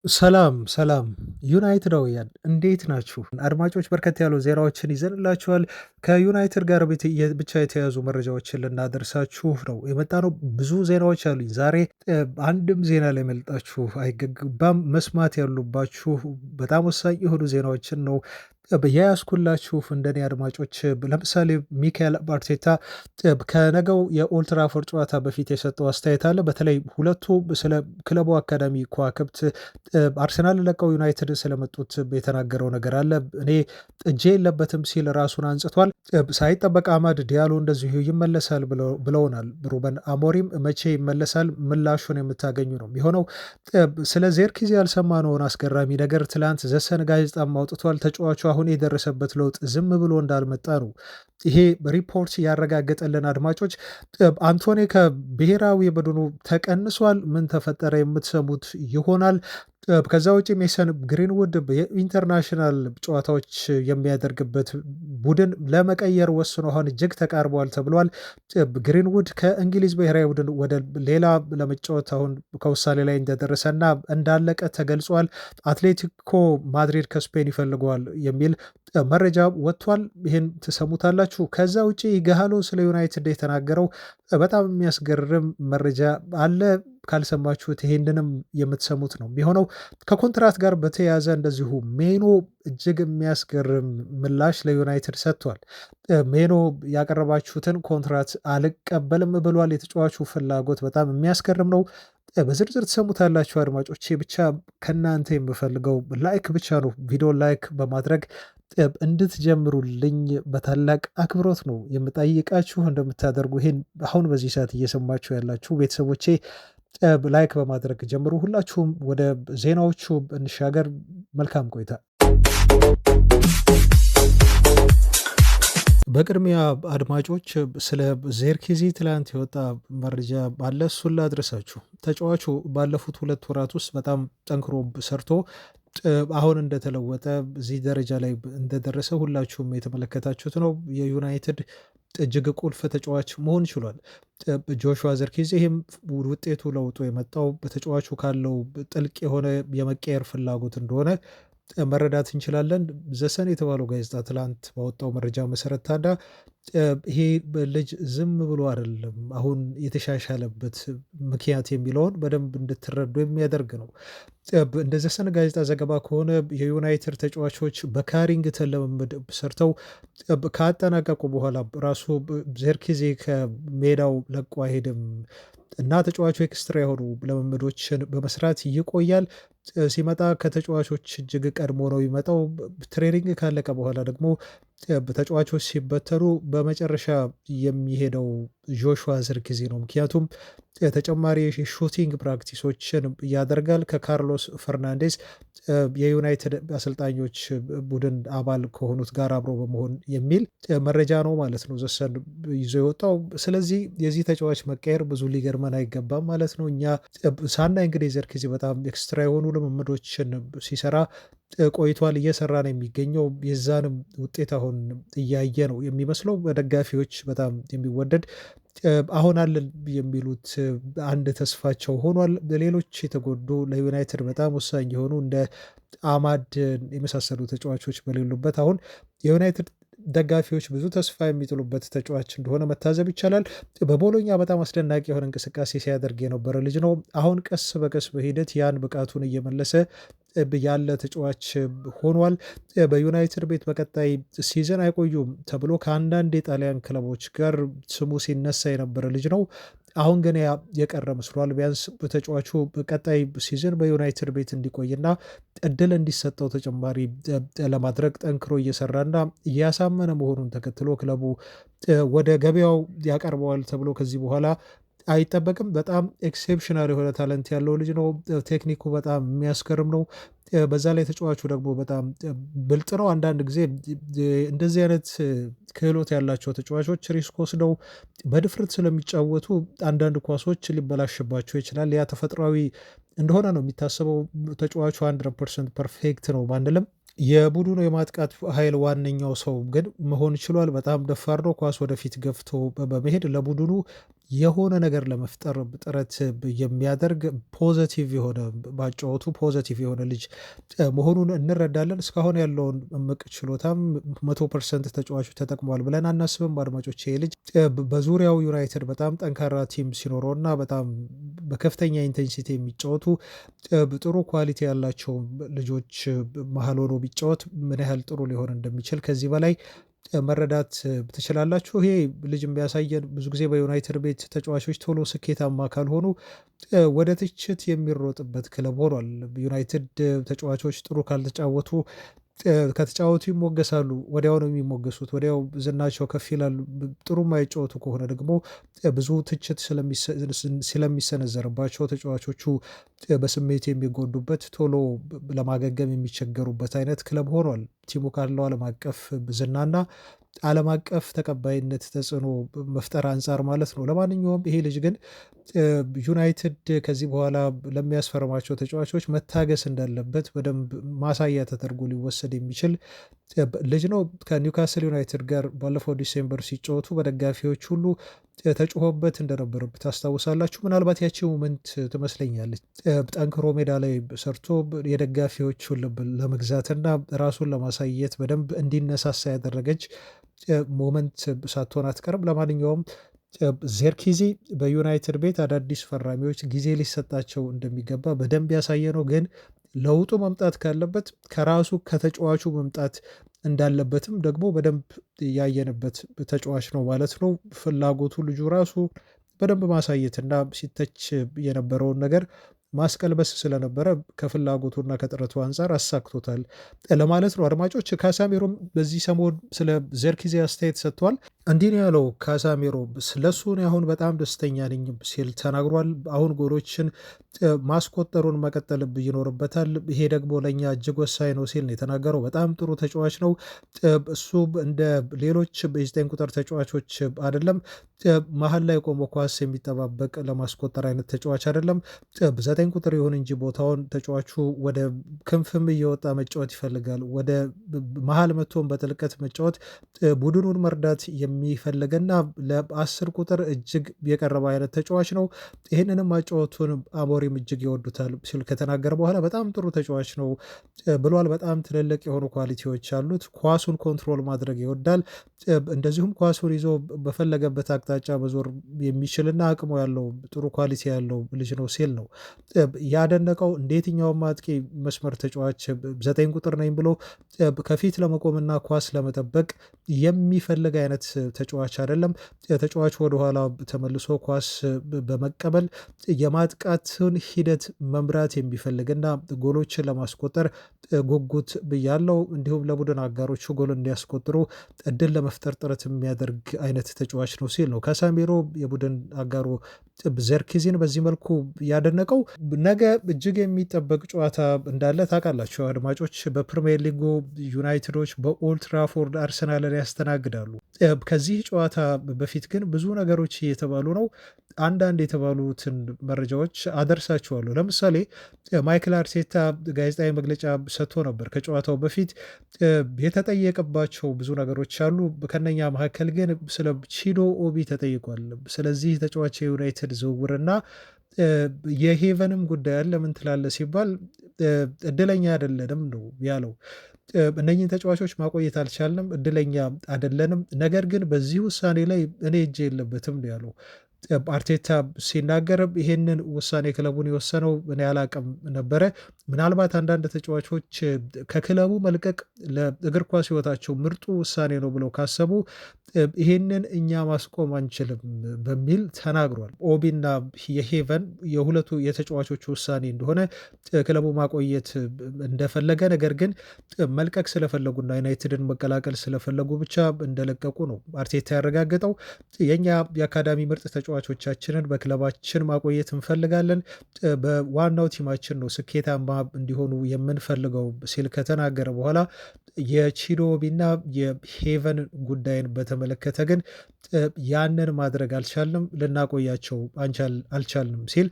ሰላም ሰላም ዩናይትዳውያን እንዴት ናችሁ? አድማጮች በርከት ያሉ ዜናዎችን ይዘንላችኋል። ከዩናይትድ ጋር ብቻ የተያዙ መረጃዎችን ልናደርሳችሁ ነው የመጣነው። ብዙ ዜናዎች አሉኝ ዛሬ። አንድም ዜና ላይ መልጣችሁ አይገባም። መስማት ያሉባችሁ በጣም ወሳኝ የሆኑ ዜናዎችን ነው የያዝኩላችሁ። እንደኔ አድማጮች ለምሳሌ ሚካኤል አርቴታ ከነገው የኦልትራፎርድ ጨዋታ በፊት የሰጠው አስተያየት አለ። በተለይ ሁለቱ ስለ ክለቡ አካዳሚ ከዋክብት አርሰናል ለቀው ዩናይትድ ስለመጡት የተናገረው ነገር አለ። እኔ እጄ የለበትም ሲል ራሱን አንጽቷል። ሳይጠበቅ አማድ ዲያሎ እንደዚሁ ይመለሳል ብለውናል። ሩበን አሞሪም መቼ ይመለሳል? ምላሹን የምታገኙ ነው የሚሆነው። ስለ ዜርኪዚ ያልሰማነውን አስገራሚ ነገር ትላንት ዘሰን ጋዜጣም አውጥቷል። ተጫዋቹ አሁን የደረሰበት ለውጥ ዝም ብሎ እንዳልመጣ ነው ይሄ ሪፖርት ያረጋገጠልን። አድማጮች አንቶኒ ከብሔራዊ ቡድኑ ተቀንሷል። ምን ተፈጠረ የምትሰሙት ይሆናል። ከዛ ውጭ ሜሰን ግሪንውድ የኢንተርናሽናል ጨዋታዎች የሚያደርግበት ቡድን ለመቀየር ወስኖ አሁን እጅግ ተቃርቧል ተብሏል። ግሪንውድ ከእንግሊዝ ብሔራዊ ቡድን ወደ ሌላ ለመጫወት አሁን ከውሳኔ ላይ እንደደረሰና እንዳለቀ ተገልጿል። አትሌቲኮ ማድሪድ ከስፔን ይፈልገዋል የሚል መረጃ ወጥቷል። ይህን ትሰሙታላችሁ። ከዛ ውጭ ገሃሎ ስለ ዩናይትድ የተናገረው በጣም የሚያስገርም መረጃ አለ። ካልሰማችሁት ይሄንንም የምትሰሙት ነው የሚሆነው። ከኮንትራት ጋር በተያያዘ እንደዚሁ ሜኖ እጅግ የሚያስገርም ምላሽ ለዩናይትድ ሰጥቷል። ሜኖ ያቀረባችሁትን ኮንትራት አልቀበልም ብሏል። የተጫዋቹ ፍላጎት በጣም የሚያስገርም ነው። በዝርዝር ትሰሙታላችሁ አድማጮቼ። ብቻ ከእናንተ የምፈልገው ላይክ ብቻ ነው። ቪዲዮ ላይክ በማድረግ እንድትጀምሩልኝ በታላቅ አክብሮት ነው የምጠይቃችሁ። እንደምታደርጉ ይሄን አሁን በዚህ ሰዓት እየሰማችሁ ያላችሁ ቤተሰቦቼ ላይክ በማድረግ ጀምሩ። ሁላችሁም ወደ ዜናዎቹ እንሻገር። መልካም ቆይታ። በቅድሚያ አድማጮች ስለ ዜርኪዚ ትላንት የወጣ መረጃ አለ፣ እሱን ላድረሳችሁ። ተጫዋቹ ባለፉት 2 ወራት ውስጥ በጣም ጠንክሮ ሰርቶ አሁን እንደተለወጠ እዚህ ደረጃ ላይ እንደደረሰ ሁላችሁም የተመለከታችሁት ነው። የዩናይትድ እጅግ ቁልፍ ተጫዋች መሆን ችሏል ጆሹዋ ዜርኪዚ። ይህም ውጤቱ ለውጡ የመጣው በተጫዋቹ ካለው ጥልቅ የሆነ የመቀየር ፍላጎት እንደሆነ መረዳት እንችላለን። ዘሰን የተባለው ጋዜጣ ትላንት ባወጣው መረጃ መሰረት ታዲያ ይሄ ልጅ ዝም ብሎ አይደለም አሁን የተሻሻለበት ምክንያት የሚለውን በደንብ እንድትረዱ የሚያደርግ ነው። እንደ ዘሰን ጋዜጣ ዘገባ ከሆነ የዩናይትድ ተጫዋቾች በካሪንግተን ልምምድ ሰርተው ካጠናቀቁ በኋላ ራሱ ዜርኪዚ ከሜዳው ለቆ አይሄድም እና ተጫዋቹ ኤክስትራ የሆኑ ልምምዶችን በመስራት ይቆያል። ሲመጣ ከተጫዋቾች እጅግ ቀድሞ ነው የሚመጣው። ትሬኒንግ ካለቀ በኋላ ደግሞ ተጫዋቾች ሲበተኑ በመጨረሻ የሚሄደው ጆሹዋ ዜርኪዚ ነው። ምክንያቱም ተጨማሪ ሹቲንግ ፕራክቲሶችን ያደርጋል ከካርሎስ ፈርናንዴዝ የዩናይትድ አሰልጣኞች ቡድን አባል ከሆኑት ጋር አብሮ በመሆን የሚል መረጃ ነው ማለት ነው ዘሰን ይዞ የወጣው። ስለዚህ የዚህ ተጫዋች መቀየር ብዙ ሊገርመን አይገባም ማለት ነው። እኛ ሳናይ እንግዲህ ዜርኪዚ በጣም ኤክስትራ የሆኑ ልምምዶችን ሲሰራ ቆይቷል። እየሰራ ነው የሚገኘው። የዛንም ውጤት አሁን እያየ ነው የሚመስለው። በደጋፊዎች በጣም የሚወደድ አሁን አለን የሚሉት አንድ ተስፋቸው ሆኗል። ሌሎች የተጎዱ ለዩናይትድ በጣም ወሳኝ የሆኑ እንደ አማድ የመሳሰሉ ተጫዋቾች በሌሉበት አሁን የዩናይትድ ደጋፊዎች ብዙ ተስፋ የሚጥሉበት ተጫዋች እንደሆነ መታዘብ ይቻላል። በቦሎኛ በጣም አስደናቂ የሆነ እንቅስቃሴ ሲያደርግ የነበረ ልጅ ነው። አሁን ቀስ በቀስ በሂደት ያን ብቃቱን እየመለሰ ያለ ተጫዋች ሆኗል። በዩናይትድ ቤት በቀጣይ ሲዝን አይቆዩም ተብሎ ከአንዳንድ የጣሊያን ክለቦች ጋር ስሙ ሲነሳ የነበረ ልጅ ነው። አሁን ግን የቀረ መስሏል። ቢያንስ በተጫዋቹ በቀጣይ ሲዝን በዩናይትድ ቤት እንዲቆይና እድል እንዲሰጠው ተጨማሪ ለማድረግ ጠንክሮ እየሰራና እያሳመነ መሆኑን ተከትሎ ክለቡ ወደ ገበያው ያቀርበዋል ተብሎ ከዚህ በኋላ አይጠበቅም። በጣም ኤክሴፕሽናል የሆነ ታለንት ያለው ልጅ ነው። ቴክኒኩ በጣም የሚያስገርም ነው። በዛ ላይ ተጫዋቹ ደግሞ በጣም ብልጥ ነው። አንዳንድ ጊዜ እንደዚህ አይነት ክህሎት ያላቸው ተጫዋቾች ሪስክ ወስደው በድፍረት ስለሚጫወቱ አንዳንድ ኳሶች ሊበላሽባቸው ይችላል። ያ ተፈጥሯዊ እንደሆነ ነው የሚታሰበው። ተጫዋቹ 100% ፐርፌክት ነው ባንልም የቡድኑ የማጥቃት ኃይል ዋነኛው ሰው ግን መሆን ችሏል። በጣም ደፋር ነው። ኳስ ወደፊት ገፍቶ በመሄድ ለቡድኑ የሆነ ነገር ለመፍጠር ጥረት የሚያደርግ ፖዘቲቭ የሆነ ባጨዋወቱ ፖዘቲቭ የሆነ ልጅ መሆኑን እንረዳለን። እስካሁን ያለውን እምቅ ችሎታም 100% ተጫዋቹ ተጠቅሟል ብለን አናስብም አድማጮች። ይሄ ልጅ በዙሪያው ዩናይትድ በጣም ጠንካራ ቲም ሲኖረውና በጣም በከፍተኛ ኢንቴንሲቲ የሚጫወቱ ጥሩ ኳሊቲ ያላቸው ልጆች መሀል ሆኖ ቢጫወት ምን ያህል ጥሩ ሊሆን እንደሚችል ከዚህ በላይ መረዳት ትችላላችሁ። ይሄ ልጅ የሚያሳየን ብዙ ጊዜ በዩናይትድ ቤት ተጫዋቾች ቶሎ ስኬታማ ካልሆኑ ወደ ትችት የሚሮጥበት ክለብ ሆኗል። ዩናይትድ ተጫዋቾች ጥሩ ካልተጫወቱ ከተጫወቱ ይሞገሳሉ። ወዲያው ነው የሚሞገሱት። ወዲያው ዝናቸው ከፍ ይላል። ጥሩ የማይጫወቱ ከሆነ ደግሞ ብዙ ትችት ስለሚሰነዘርባቸው ተጫዋቾቹ በስሜት የሚጎዱበት ቶሎ ለማገገም የሚቸገሩበት አይነት ክለብ ሆኗል። ቲሙ ካለው ዓለም አቀፍ ዝናና ዓለም አቀፍ ተቀባይነት ተጽዕኖ መፍጠር አንፃር ማለት ነው። ለማንኛውም ይሄ ልጅ ግን ዩናይትድ ከዚህ በኋላ ለሚያስፈርማቸው ተጫዋቾች መታገስ እንዳለበት በደንብ ማሳያ ተደርጎ ሊወሰድ የሚችል ልጅ ነው። ከኒውካስል ዩናይትድ ጋር ባለፈው ዲሴምበር ሲጫወቱ በደጋፊዎች ሁሉ ተጭሆበት እንደነበር ታስታውሳላችሁ። ምናልባት ያቺ ሞመንት ትመስለኛለች ጠንክሮ ሜዳ ላይ ሰርቶ የደጋፊዎቹን ልብ ለመግዛትና ራሱን ለማሳየት በደንብ እንዲነሳሳ ያደረገች ሞመንት ሳትሆን አትቀርም። ለማንኛውም ዜርኪዚ በዩናይትድ ቤት አዳዲስ ፈራሚዎች ጊዜ ሊሰጣቸው እንደሚገባ በደንብ ያሳየ ነው። ግን ለውጡ መምጣት ካለበት ከራሱ ከተጫዋቹ መምጣት እንዳለበትም ደግሞ በደንብ ያየንበት ተጫዋች ነው ማለት ነው። ፍላጎቱ ልጁ ራሱ በደንብ ማሳየትና ሲተች የነበረውን ነገር ማስቀልበስ ስለነበረ ከፍላጎቱና ከጥረቱ አንጻር አሳክቶታል ለማለት ነው። አድማጮች ካሳሜሮም በዚህ ሰሞን ስለ ዘርኪዜ አስተያየት ሰጥቷል። እንዲህ ነው ያለው ካሳሜሮ ስለሱ እኔ አሁን በጣም ደስተኛ ነኝ ሲል ተናግሯል። አሁን ጎሎችን ማስቆጠሩን መቀጠል ይኖርበታል። ይሄ ደግሞ ለእኛ እጅግ ወሳኝ ነው ሲል ነው የተናገረው። በጣም ጥሩ ተጫዋች ነው። እሱ እንደ ሌሎች በ9 ቁጥር ተጫዋቾች አይደለም። መሀል ላይ ቆሞ ኳስ የሚጠባበቅ ለማስቆጠር አይነት ተጫዋች አይደለም። 9 ቁጥር ይሁን እንጂ ቦታውን ተጫዋቹ ወደ ክንፍም እየወጣ መጫወት ይፈልጋል። ወደ መሀል መቶን በጥልቀት መጫወት ቡድኑን መርዳት የሚፈልግና ለ10 ቁጥር እጅግ የቀረበ አይነት ተጫዋች ነው። ይህንንም ማጫወቱን አሞሪም እጅግ ይወዱታል ሲል ከተናገረ በኋላ በጣም ጥሩ ተጫዋች ነው ብሏል። በጣም ትልልቅ የሆኑ ኳሊቲዎች አሉት። ኳሱን ኮንትሮል ማድረግ ይወዳል። እንደዚሁም ኳሱን ይዞ በፈለገበት አቅጣጫ መዞር የሚችልና አቅሙ ያለው ጥሩ ኳሊቲ ያለው ልጅ ነው ሲል ነው ያደነቀው። እንደ የትኛውም አጥቂ መስመር ተጫዋች 9 ቁጥር ነኝ ብሎ ከፊት ለመቆምና ኳስ ለመጠበቅ የሚፈልግ አይነት ተጫዋች አይደለም። ተጫዋቹ ወደኋላ ተመልሶ ኳስ በመቀበል የማጥቃትን ሂደት መምራት የሚፈልግና ጎሎችን ለማስቆጠር ጉጉት ያለው እንዲሁም ለቡድን አጋሮቹ ጎል እንዲያስቆጥሩ እድል ለመፍጠር ጥረት የሚያደርግ አይነት ተጫዋች ነው ሲል ነው ካሳሜሮ የቡድን አጋሩ ዘርኪዚን በዚህ መልኩ ያደነቀው። ነገ እጅግ የሚጠበቅ ጨዋታ እንዳለ ታውቃላችሁ አድማጮች። በፕሪሚየር ሊጉ ዩናይትዶች በኦልትራፎርድ አርሰናልን ያስተናግዳሉ። ከዚህ ጨዋታ በፊት ግን ብዙ ነገሮች እየተባሉ ነው። አንዳንድ የተባሉትን መረጃዎች አደርሳችኋለሁ። ለምሳሌ ማይክል አርቴታ ጋዜጣዊ መግለጫ ሰጥቶ ነበር ከጨዋታው በፊት። የተጠየቀባቸው ብዙ ነገሮች አሉ። ከነኛ መካከል ግን ስለ ቺዶ ኦቢ ተጠይቋል። ስለዚህ ተጫዋች የዩናይትድ ዝውውርና የሄቨንም ጉዳይ አለ ምን ትላለህ ሲባል እድለኛ አይደለንም ነው ያለው። እነኚህን ተጫዋቾች ማቆየት አልቻልንም፣ እድለኛ አይደለንም። ነገር ግን በዚህ ውሳኔ ላይ እኔ እጄ የለበትም ነው ያለው። አርቴታ ሲናገር ይሄንን ውሳኔ ክለቡን የወሰነው እኔ አላቅም ነበረ። ምናልባት አንዳንድ ተጫዋቾች ከክለቡ መልቀቅ ለእግር ኳስ ሕይወታቸው ምርጡ ውሳኔ ነው ብለው ካሰቡ ይሄንን እኛ ማስቆም አንችልም በሚል ተናግሯል። ኦቢና የሄቨን የሁለቱ የተጫዋቾች ውሳኔ እንደሆነ ክለቡ ማቆየት እንደፈለገ ነገር ግን መልቀቅ ስለፈለጉና ዩናይትድን መቀላቀል ስለፈለጉ ብቻ እንደለቀቁ ነው አርቴታ ያረጋገጠው። የኛ የአካዳሚ ምርጥ ተጫዋቾቻችንን በክለባችን ማቆየት እንፈልጋለን፣ በዋናው ቲማችን ነው ስኬታማ እንዲሆኑ የምንፈልገው ሲል ከተናገረ በኋላ የቺዶቢና የሄቨን ጉዳይን በተመለከተ ግን ያንን ማድረግ አልቻልንም፣ ልናቆያቸው አልቻልንም ሲል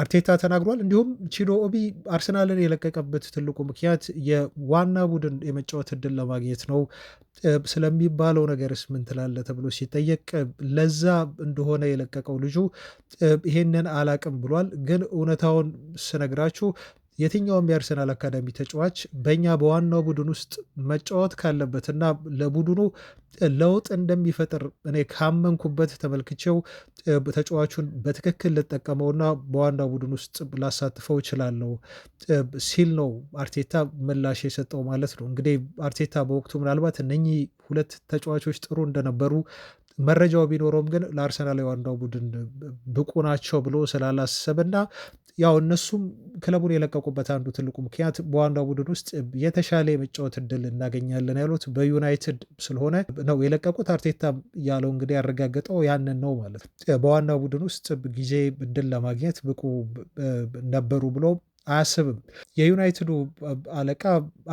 አርቴታ ተናግሯል። እንዲሁም ቺዶ ኦቢ አርሰናልን የለቀቀበት ትልቁ ምክንያት የዋና ቡድን የመጫወት እድል ለማግኘት ነው ስለሚባለው ነገርስ ምን ትላለህ ተብሎ ሲጠየቅ ለዛ እንደሆነ የለቀቀው ልጁ ይሄንን አላቅም ብሏል። ግን እውነታውን ስነግራችሁ የትኛውም የአርሰናል አካዳሚ ተጫዋች በእኛ በዋናው ቡድን ውስጥ መጫወት ካለበትና ለቡድኑ ለውጥ እንደሚፈጥር እኔ ካመንኩበት ተመልክቼው ተጫዋቹን በትክክል ልጠቀመውና በዋናው ቡድን ውስጥ ላሳትፈው እችላለሁ ሲል ነው አርቴታ ምላሽ የሰጠው ማለት ነው። እንግዲህ አርቴታ በወቅቱ ምናልባት እነኚህ ሁለት ተጫዋቾች ጥሩ እንደነበሩ መረጃው ቢኖረውም ግን ለአርሰናል የዋናው ቡድን ብቁ ናቸው ብሎ ስላላሰበና ያው እነሱም ክለቡን የለቀቁበት አንዱ ትልቁ ምክንያት በዋናው ቡድን ውስጥ የተሻለ የመጫወት እድል እናገኛለን ያሉት በዩናይትድ ስለሆነ ነው የለቀቁት። አርቴታ ያለው እንግዲህ ያረጋገጠው ያንን ነው ማለት ነው። በዋናው ቡድን ውስጥ ጊዜ እድል ለማግኘት ብቁ ነበሩ ብሎ አያስብም። የዩናይትዱ አለቃ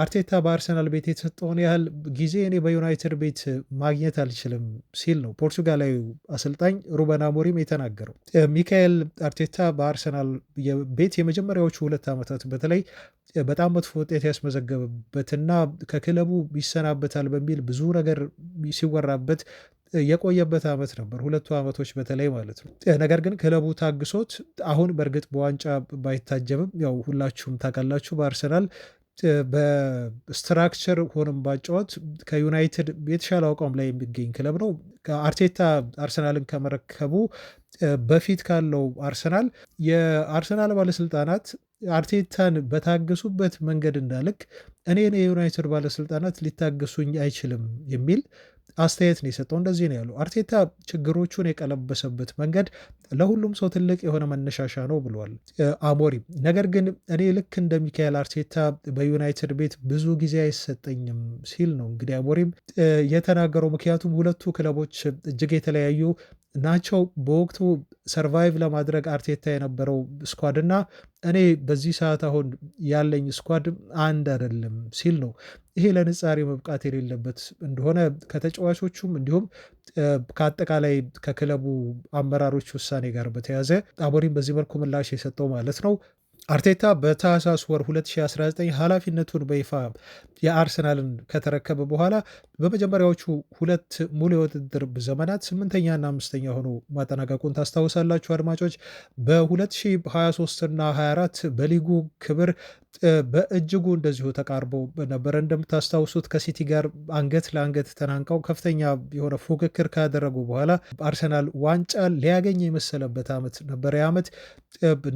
አርቴታ በአርሰናል ቤት የተሰጠውን ያህል ጊዜ እኔ በዩናይትድ ቤት ማግኘት አልችልም ሲል ነው ፖርቹጋላዊ አሰልጣኝ ሩበን አሞሪም የተናገረው። ሚካኤል አርቴታ በአርሰናል ቤት የመጀመሪያዎቹ 2 ዓመታት በተለይ በጣም መጥፎ ውጤት ያስመዘገበበትና ከክለቡ ይሰናበታል በሚል ብዙ ነገር ሲወራበት የቆየበት ዓመት ነበር። 2 ዓመቶች በተለይ ማለት ነው። ነገር ግን ክለቡ ታግሶት አሁን በእርግጥ በዋንጫ ባይታጀብም ያው ሁላችሁም ታውቃላችሁ በአርሰናል በስትራክቸር ሆንም ባጫወት ከዩናይትድ የተሻለ አቋም ላይ የሚገኝ ክለብ ነው። አርቴታ አርሰናልን ከመረከቡ በፊት ካለው አርሰናል የአርሰናል ባለስልጣናት አርቴታን በታገሱበት መንገድ እንዳልክ እኔን የዩናይትድ ባለስልጣናት ሊታገሱኝ አይችልም የሚል አስተያየት ነው የሰጠው። እንደዚህ ነው ያለው። አርቴታ ችግሮቹን የቀለበሰበት መንገድ ለሁሉም ሰው ትልቅ የሆነ መነሻሻ ነው ብሏል አሞሪም። ነገር ግን እኔ ልክ እንደ ሚካኤል አርቴታ በዩናይትድ ቤት ብዙ ጊዜ አይሰጠኝም ሲል ነው እንግዲህ አሞሪም የተናገረው። ምክንያቱም ሁለቱ ክለቦች እጅግ የተለያዩ ናቸው። በወቅቱ ሰርቫይቭ ለማድረግ አርቴታ የነበረው ስኳድ እና እኔ በዚህ ሰዓት አሁን ያለኝ ስኳድ አንድ አይደለም ሲል ነው። ይሄ ለንጻሬ መብቃት የሌለበት እንደሆነ ከተጫዋቾቹም እንዲሁም ከአጠቃላይ ከክለቡ አመራሮች ውሳኔ ጋር በተያዘ አሞሪም በዚህ መልኩ ምላሽ የሰጠው ማለት ነው። አርቴታ በታህሳስ ወር 2019 ኃላፊነቱን በይፋ የአርሰናልን ከተረከበ በኋላ በመጀመሪያዎቹ 2 ሙሉ የውድድር ዘመናት 8ኛና 5ኛ ሆኖ ማጠናቀቁን ታስታውሳላችሁ አድማጮች። በ2023 እና 24 በሊጉ ክብር በእጅጉ እንደዚሁ ተቃርቦ ነበረ። እንደምታስታውሱት ከሲቲ ጋር አንገት ለአንገት ተናንቀው ከፍተኛ የሆነ ፉክክር ካደረጉ በኋላ አርሰናል ዋንጫ ሊያገኝ የመሰለበት ዓመት ነበረ ዓመት።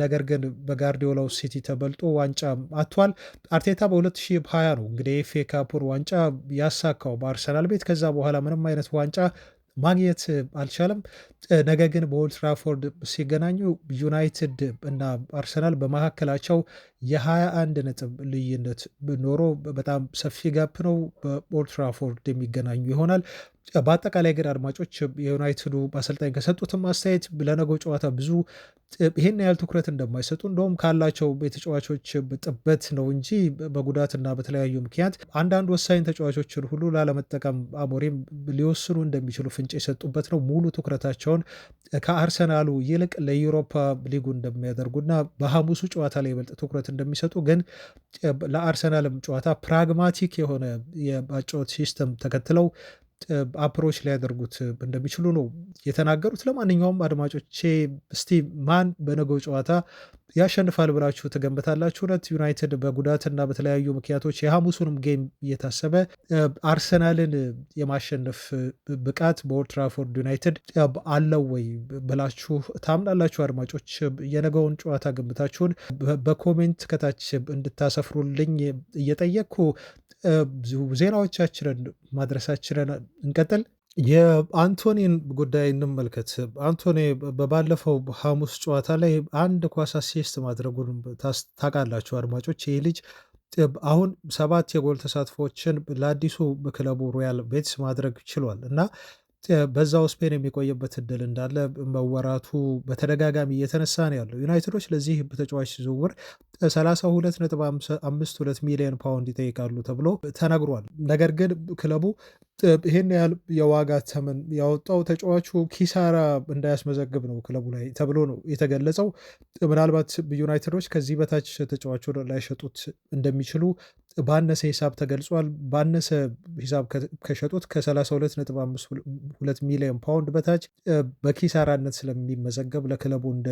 ነገር ግን በጋርዲዮላው ሲቲ ተበልጦ ዋንጫ አጥቷል። አርቴታ በ2020 ነው እንግዲህ የኤፍኤ ካፑን ዋንጫ ያሳካው በአርሰናል ቤት። ከዛ በኋላ ምንም አይነት ዋንጫ ማግኘት አልቻለም። ነገር ግን በኦልድ ትራፎርድ ሲገናኙ ዩናይትድ እና አርሰናል በመካከላቸው የ21 ነጥብ ልዩነት ኖሮ በጣም ሰፊ ጋፕ ነው። በኦልድ ትራፎርድ የሚገናኙ ይሆናል። በአጠቃላይ ግን አድማጮች የዩናይትዱ አሰልጣኝ ከሰጡትም አስተያየት ለነገው ጨዋታ ብዙ ይህን ያህል ትኩረት እንደማይሰጡ እንደውም ካላቸው የተጫዋቾች ጥበት ነው እንጂ በጉዳትና በተለያዩ ምክንያት አንዳንድ ወሳኝ ተጫዋቾችን ሁሉ ላለመጠቀም አሞሪም ሊወስኑ እንደሚችሉ ፍንጭ የሰጡበት ነው። ሙሉ ትኩረታቸውን ከአርሰናሉ ይልቅ ለዩሮፓ ሊጉ እንደሚያደርጉና በሐሙሱ ጨዋታ ላይ ይበልጥ ትኩረት እንደሚሰጡ ግን ለአርሰናልም ጨዋታ ፕራግማቲክ የሆነ የአጨዋወት ሲስተም ተከትለው አፕሮች ሊያደርጉት እንደሚችሉ ነው የተናገሩት። ለማንኛውም አድማጮቼ እስቲ ማን በነገው ጨዋታ ያሸንፋል ብላችሁ ትገምታላችሁ? ሁለት ዩናይትድ በጉዳትና በተለያዩ ምክንያቶች የሐሙሱንም ጌም እየታሰበ አርሰናልን የማሸነፍ ብቃት በኦልድ ትራፎርድ ዩናይትድ አለው ወይ ብላችሁ ታምናላችሁ? አድማጮች የነገውን ጨዋታ ግምታችሁን በኮሜንት ከታች እንድታሰፍሩልኝ እየጠየቅኩ ዜናዎቻችንን ማድረሳችንን እንቀጥል። የአንቶኒን ጉዳይ እንመልከት። አንቶኒ በባለፈው ሐሙስ ጨዋታ ላይ አንድ ኳስ አሲስት ማድረጉን ታውቃላችሁ አድማጮች። ይህ ልጅ አሁን 7 የጎል ተሳትፎችን ለአዲሱ ክለቡ ሮያል ቤትስ ማድረግ ችሏል እና በዛው ስፔን የሚቆይበት እድል እንዳለ መወራቱ በተደጋጋሚ እየተነሳ ነው ያለው። ዩናይትዶች ለዚህ ተጫዋች ዝውውር 32.52 ሚሊዮን ፓውንድ ይጠይቃሉ ተብሎ ተነግሯል። ነገር ግን ክለቡ ይሄን ያህል የዋጋ ተመን ያወጣው ተጫዋቹ ኪሳራ እንዳያስመዘግብ ነው ክለቡ ላይ ተብሎ ነው የተገለጸው። ምናልባት ዩናይትዶች ከዚህ በታች ተጫዋቹን ላይሸጡት እንደሚችሉ ባነሰ ሂሳብ ተገልጿል። ባነሰ ሂሳብ ከሸጡት ከ32.52 ሚሊዮን ፓውንድ በታች በኪሳራነት ስለሚመዘገብ ለክለቡ እንደ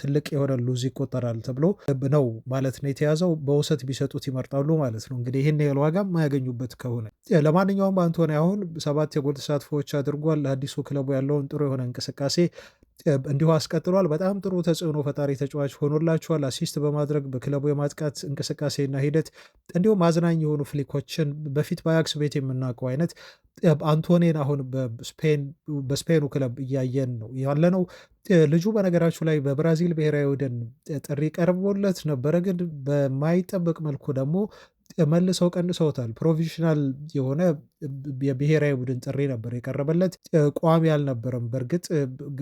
ትልቅ የሆነ ሉዝ ይቆጠራል ተብሎ ነው ማለት ነው የተያዘው። በውሰት ቢሰጡት ይመርጣሉ ማለት ነው እንግዲህ ይህን ያህል ዋጋ የማያገኙበት ከሆነ። ለማንኛውም አንቶኒ አሁን 7 የጎል ተሳትፎዎች አድርጓል። አዲሱ ክለቡ ያለውን ጥሩ የሆነ እንቅስቃሴ እንዲሁ አስቀጥሏል። በጣም ጥሩ ተጽዕኖ ፈጣሪ ተጫዋች ሆኖላቸዋል። አሲስት በማድረግ በክለቡ የማጥቃት እንቅስቃሴና ሂደት እንዲሁም አዝናኝ የሆኑ ፍሊኮችን በፊት በአያክስ ቤት የምናውቀው አይነት አንቶኔን አሁን በስፔኑ ክለብ እያየን ነው ያለ ነው። ልጁ በነገራችሁ ላይ በብራዚል ብሔራዊ ቡድን ጥሪ ቀርቦለት ነበረ፣ ግን በማይጠበቅ መልኩ ደግሞ መልሰው ቀንሰውታል። ፕሮፌሽናል የሆነ የብሔራዊ ቡድን ጥሪ ነበር የቀረበለት፣ ቋሚ አልነበረም። በእርግጥ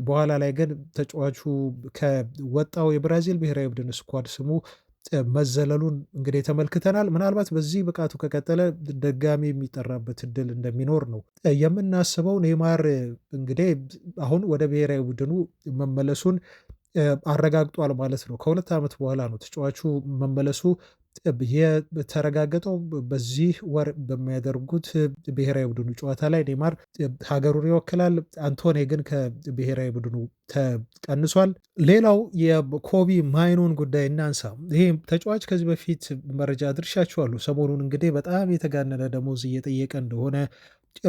በኋላ ላይ ግን ተጫዋቹ ከወጣው የብራዚል ብሔራዊ ቡድን ስኳድ ስሙ መዘለሉን እንግዲህ ተመልክተናል። ምናልባት በዚህ ብቃቱ ከቀጠለ ድጋሚ የሚጠራበት እድል እንደሚኖር ነው የምናስበው። ኔይማር እንግዲህ አሁን ወደ ብሔራዊ ቡድኑ መመለሱን አረጋግጧል ማለት ነው። ከ2 ዓመት በኋላ ነው ተጫዋቹ መመለሱ የተረጋገጠው። በዚህ ወር በሚያደርጉት ብሔራዊ ቡድኑ ጨዋታ ላይ ኔይማር ሀገሩን ይወክላል። አንቶኔ ግን ከብሔራዊ ቡድኑ ተቀንሷል። ሌላው የኮቢ ማይኖን ጉዳይ እናንሳ። ይሄ ተጫዋች ከዚህ በፊት መረጃ አድርሻችኋለሁ። ሰሞኑን እንግዲህ በጣም የተጋነነ ደሞዝ እየጠየቀ እንደሆነ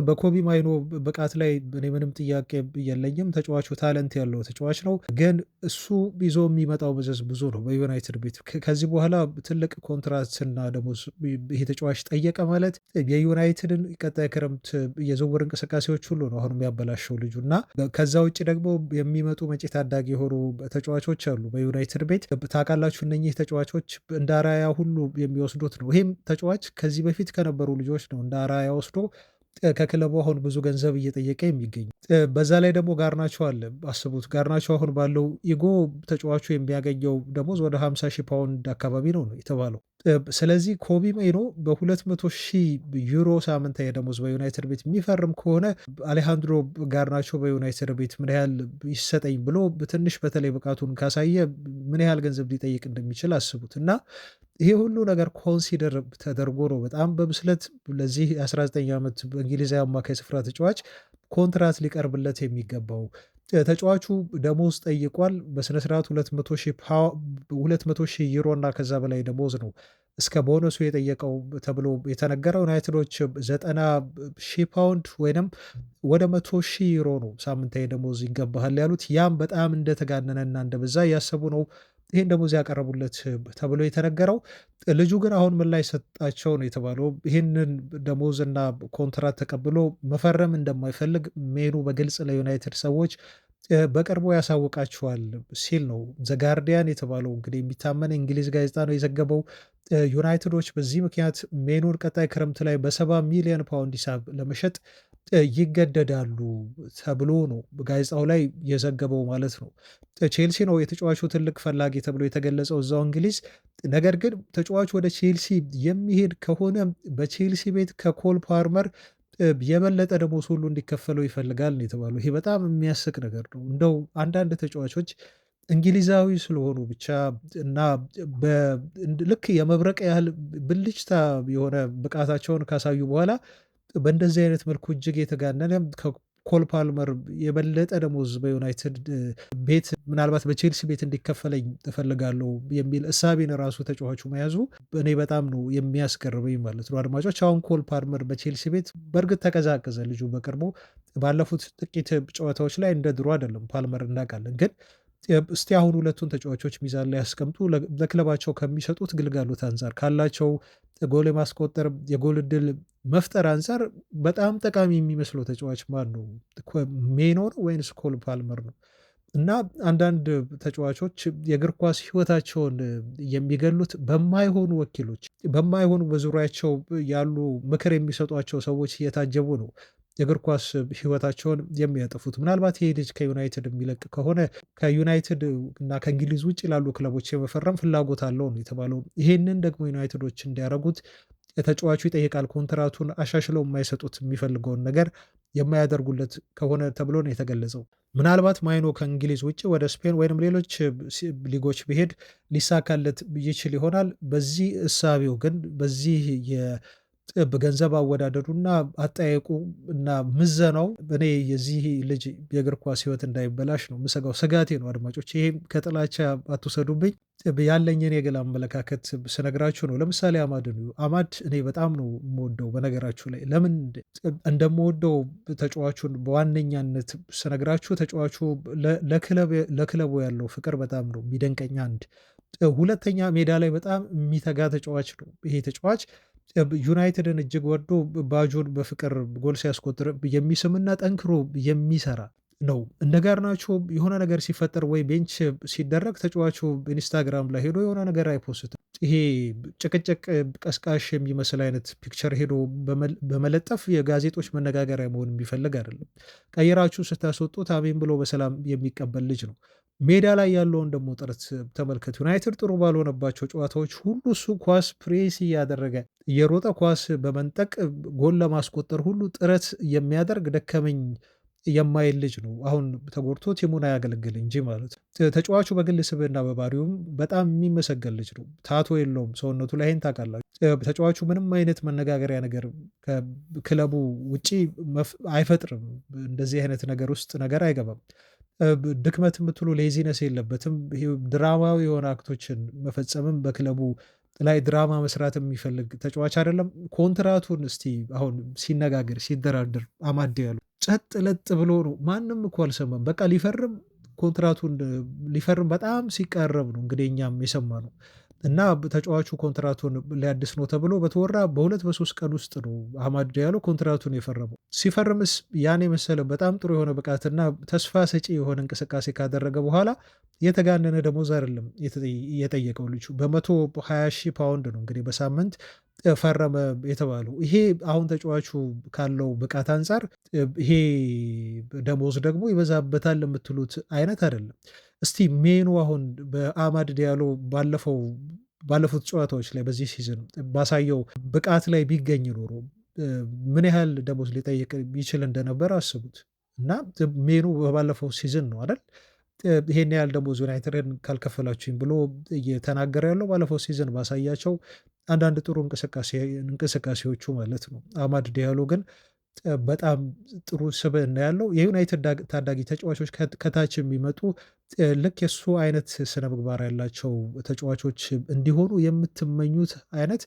በኮቢ ማይኖ ብቃት ላይ እኔ ምንም ጥያቄ የለኝም። ተጫዋቹ ታለንት ያለው ተጫዋች ነው። ግን እሱ ይዞ የሚመጣው መዘዝ ብዙ ነው። በዩናይትድ ቤት ከዚህ በኋላ ትልቅ ኮንትራትና ደሞዝ ይሄ ተጫዋች ጠየቀ ማለት የዩናይትድን ቀጣይ ክረምት የዝውውር እንቅስቃሴዎች ሁሉ ነው አሁን የሚያበላሸው ልጁ እና ከዛ ውጭ ደግሞ የሚመጡ መጪ ታዳጊ የሆኑ ተጫዋቾች አሉ በዩናይትድ ቤት ታውቃላችሁ። እነኚህ ተጫዋቾች እንደ አራያ ሁሉ የሚወስዱት ነው። ይህም ተጫዋች ከዚህ በፊት ከነበሩ ልጆች ነው እንደ አራያ ወስዶ ከክለቡ አሁን ብዙ ገንዘብ እየጠየቀ የሚገኝ። በዛ ላይ ደግሞ ጋርናቾ አለ። አስቡት፣ ጋርናቾ አሁን ባለው ኢጎ ተጫዋቹ የሚያገኘው ደሞዝ ወደ 50 ሺህ ፓውንድ አካባቢ ነው የተባለው። ስለዚህ ኮቢ ሜይኖ በ200 ሺህ ዩሮ ሳምንታዊ ደሞዝ በዩናይትድ ቤት የሚፈርም ከሆነ አሌሃንድሮ ጋርናቾ በዩናይትድ ቤት ምን ያህል ይሰጠኝ ብሎ ትንሽ በተለይ ብቃቱን ካሳየ ምን ያህል ገንዘብ ሊጠይቅ እንደሚችል አስቡት። እና ይሄ ሁሉ ነገር ኮንሲደር ተደርጎ ነው በጣም በብስለት ለዚህ 19 ዓመት በእንግሊዛዊ አማካይ ስፍራ ተጫዋች ኮንትራት ሊቀርብለት የሚገባው። ተጫዋቹ ደሞዝ ጠይቋል። በስነስርዓት 200 ሺህ ዩሮ እና ከዛ በላይ ደሞዝ ነው እስከ ቦነሱ የጠየቀው ተብሎ የተነገረው። ዩናይትዶች 90 ሺህ ፓውንድ ወይም ወደ 100 ሺህ ዩሮ ነው ሳምንታዊ ደሞዝ ይገባሃል ያሉት። ያም በጣም እንደተጋነነና እንደበዛ እያሰቡ ነው ይህን ደሞዝ ያቀረቡለት ተብሎ የተነገረው። ልጁ ግን አሁን ምን ላይ ሰጣቸው ነው የተባለው። ይህንን ደሞዝና ኮንትራት ተቀብሎ መፈረም እንደማይፈልግ ሜኑ በግልጽ ለዩናይትድ ሰዎች በቅርቡ ያሳውቃቸዋል ሲል ነው ዘጋርዲያን የተባለው እንግዲህ የሚታመን እንግሊዝ ጋዜጣ ነው የዘገበው። ዩናይትዶች በዚህ ምክንያት ሜኑን ቀጣይ ክረምት ላይ በ70 ሚሊዮን ፓውንድ ሂሳብ ለመሸጥ ይገደዳሉ ተብሎ ነው ጋዜጣው ላይ የዘገበው ማለት ነው። ቼልሲ ነው የተጫዋቹ ትልቅ ፈላጊ ተብሎ የተገለጸው እዛው እንግሊዝ። ነገር ግን ተጫዋቹ ወደ ቼልሲ የሚሄድ ከሆነ በቼልሲ ቤት ከኮል ፓልመር የበለጠ ደሞዝ ሁሉ እንዲከፈለው ይፈልጋል ነው የተባለው። ይሄ በጣም የሚያስቅ ነገር ነው። እንደው አንዳንድ ተጫዋቾች እንግሊዛዊ ስለሆኑ ብቻ እና ልክ የመብረቅ ያህል ብልጭታ የሆነ ብቃታቸውን ካሳዩ በኋላ በእንደዚህ አይነት መልኩ እጅግ የተጋነነ ከኮል ፓልመር የበለጠ ደሞዝ በዩናይትድ ቤት ምናልባት በቼልሲ ቤት እንዲከፈለኝ እፈልጋለሁ የሚል እሳቤን ራሱ ተጫዋቹ መያዙ እኔ በጣም ነው የሚያስገርመኝ ማለት ነው። አድማጮች፣ አሁን ኮል ፓልመር በቼልሲ ቤት በእርግጥ ተቀዛቀዘ ልጁ በቅርቡ ባለፉት ጥቂት ጨዋታዎች ላይ እንደ ድሮ አይደለም ፓልመር እናውቃለን። ግን እስቲ አሁን ሁለቱን ተጫዋቾች ሚዛን ላይ ያስቀምጡ። ለክለባቸው ከሚሰጡት ግልጋሎት አንጻር ካላቸው ጎል የማስቆጠር የጎል እድል መፍጠር አንጻር በጣም ጠቃሚ የሚመስለው ተጫዋች ማን ነው? ሜኖ ነው ወይንስ ኮል ፓልመር ነው? እና አንዳንድ ተጫዋቾች የእግር ኳስ ሕይወታቸውን የሚገሉት በማይሆኑ ወኪሎች፣ በማይሆኑ በዙሪያቸው ያሉ ምክር የሚሰጧቸው ሰዎች እየታጀቡ ነው። የእግር ኳስ ህይወታቸውን የሚያጠፉት። ምናልባት ይሄ ልጅ ከዩናይትድ የሚለቅ ከሆነ ከዩናይትድ እና ከእንግሊዝ ውጭ ላሉ ክለቦች የመፈረም ፍላጎት አለው ነው የተባለው። ይሄንን ደግሞ ዩናይትዶች እንዲያደርጉት ተጫዋቹ ይጠይቃል። ኮንትራቱን አሻሽለው የማይሰጡት የሚፈልገውን ነገር የማያደርጉለት ከሆነ ተብሎ ነው የተገለጸው። ምናልባት ማይኖ ከእንግሊዝ ውጭ ወደ ስፔን ወይም ሌሎች ሊጎች ቢሄድ ሊሳካለት ይችል ይሆናል። በዚህ እሳቤው ግን በዚህ በገንዘብ አወዳደዱና አጠያየቁ እና ምዘናው እኔ የዚህ ልጅ የእግር ኳስ ህይወት እንዳይበላሽ ነው የምሰጋው። ስጋቴ ነው አድማጮች። ይሄም ከጥላቻ አትውሰዱብኝ፣ ያለኝን የግል አመለካከት ስነግራችሁ ነው። ለምሳሌ አማድ እኔ በጣም ነው የምወደው። በነገራችሁ ላይ ለምን እንደምወደው ተጫዋቹን በዋነኛነት ስነግራችሁ ተጫዋቹ ለክለቡ ያለው ፍቅር በጣም ነው የሚደንቀኝ። አንድ ሁለተኛ ሜዳ ላይ በጣም የሚተጋ ተጫዋች ነው ይሄ ተጫዋች። ዩናይትድን እጅግ ወዶ ባጁን በፍቅር ጎል ሲያስቆጥር የሚስምና ጠንክሮ የሚሰራ ነው። እንደ ጋርናቾ የሆነ ነገር ሲፈጠር ወይ ቤንች ሲደረግ ተጫዋቹ ኢንስታግራም ላይ ሄዶ የሆነ ነገር አይፖስትም። ይሄ ጭቅጭቅ ቀስቃሽ የሚመስል አይነት ፒክቸር ሄዶ በመለጠፍ የጋዜጦች መነጋገሪያ መሆን የሚፈልግ አይደለም። ቀይራችሁ ስታስወጡት አሜን ብሎ በሰላም የሚቀበል ልጅ ነው። ሜዳ ላይ ያለውን ደግሞ ጥረት ተመልከት። ዩናይትድ ጥሩ ባልሆነባቸው ጨዋታዎች ሁሉ እሱ ኳስ ፕሬስ እያደረገ እየሮጠ ኳስ በመንጠቅ ጎል ለማስቆጠር ሁሉ ጥረት የሚያደርግ ደከመኝ የማይል ልጅ ነው። አሁን ተጎድቶ ቲሙን አያገለግል እንጂ ማለት ነው። ተጫዋቹ በግል ስብዕና በባህሪውም በጣም የሚመሰገን ልጅ ነው። ታቶ የለውም ሰውነቱ ላይ ይህን ታውቃላችሁ። ተጫዋቹ ምንም አይነት መነጋገሪያ ነገር ከክለቡ ውጪ አይፈጥርም። እንደዚህ አይነት ነገር ውስጥ ነገር አይገባም። ድክመት የምትሉ ሌዚነስ የለበትም። ድራማዊ የሆነ አክቶችን መፈጸምም በክለቡ ላይ ድራማ መስራት የሚፈልግ ተጫዋች አይደለም። ኮንትራቱን እስቲ አሁን ሲነጋገር ሲደራደር አማዴ ያሉ ጸጥ ለጥ ብሎ ነው። ማንም እኮ አልሰማም። በቃ ሊፈርም ኮንትራቱን ሊፈርም በጣም ሲቃረብ ነው እንግዲህ እኛም የሰማ ነው። እና ተጫዋቹ ኮንትራቱን ሊያድስ ነው ተብሎ በተወራ በ2-3 ቀን ውስጥ ነው አማድ ዲያሎ ኮንትራቱን የፈረመው። ሲፈርምስ ያን የመሰለ በጣም ጥሩ የሆነ ብቃትና ተስፋ ሰጪ የሆነ እንቅስቃሴ ካደረገ በኋላ የተጋነነ ደሞዝ አይደለም የጠየቀው ልጁ። በ120 ሺህ ፓውንድ ነው እንግዲህ በሳምንት ፈረመ የተባለው። ይሄ አሁን ተጫዋቹ ካለው ብቃት አንጻር ይሄ ደሞዝ ደግሞ ይበዛበታል የምትሉት አይነት አይደለም። እስቲ ሜኑ አሁን በአማድ ዲያሎ ባለፉት ጨዋታዎች ላይ በዚህ ሲዝን ባሳየው ብቃት ላይ ቢገኝ ኖሮ ምን ያህል ደሞዝ ሊጠይቅ ይችል እንደነበር አስቡት። እና ሜኑ በባለፈው ሲዝን ነው አይደል ይሄን ያህል ደሞዝ ዩናይትድን ካልከፈላችሁኝ ብሎ እየተናገረ ያለው ባለፈው ሲዝን ባሳያቸው አንዳንድ ጥሩ እንቅስቃሴዎቹ ማለት ነው። አማድ ዲያሎ ግን በጣም ጥሩ ስብዕና ያለው የዩናይትድ ታዳጊ ተጫዋቾች ከታች የሚመጡ ልክ የሱ አይነት ስነ ምግባር ያላቸው ተጫዋቾች እንዲሆኑ የምትመኙት አይነት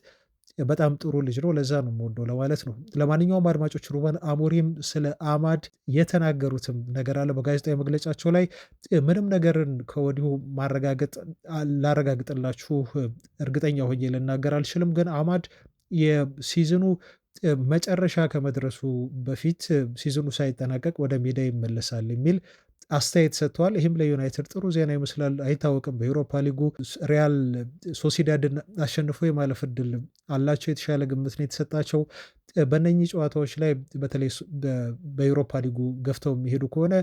በጣም ጥሩ ልጅ ነው። ለዛ ነው የምወደው ለማለት ነው። ለማንኛውም አድማጮች ሩበን አሞሪም ስለ አማድ የተናገሩትም ነገር አለ በጋዜጣዊ መግለጫቸው ላይ። ምንም ነገርን ከወዲሁ ላረጋግጥላችሁ እርግጠኛ ሆኜ ልናገር አልችልም፣ ግን አማድ የሲዝኑ መጨረሻ ከመድረሱ በፊት ሲዝኑ ሳይጠናቀቅ ወደ ሜዳ ይመለሳል የሚል አስተያየት ሰጥተዋል። ይህም ለዩናይትድ ጥሩ ዜና ይመስላል። አይታወቅም፣ በኤውሮፓ ሊጉ ሪያል ሶሲዳድን አሸንፎ የማለፍ እድል አላቸው። የተሻለ ግምት ነው የተሰጣቸው። በእነኚህ ጨዋታዎች ላይ በተለይ በኤውሮፓ ሊጉ ገፍተው የሚሄዱ ከሆነ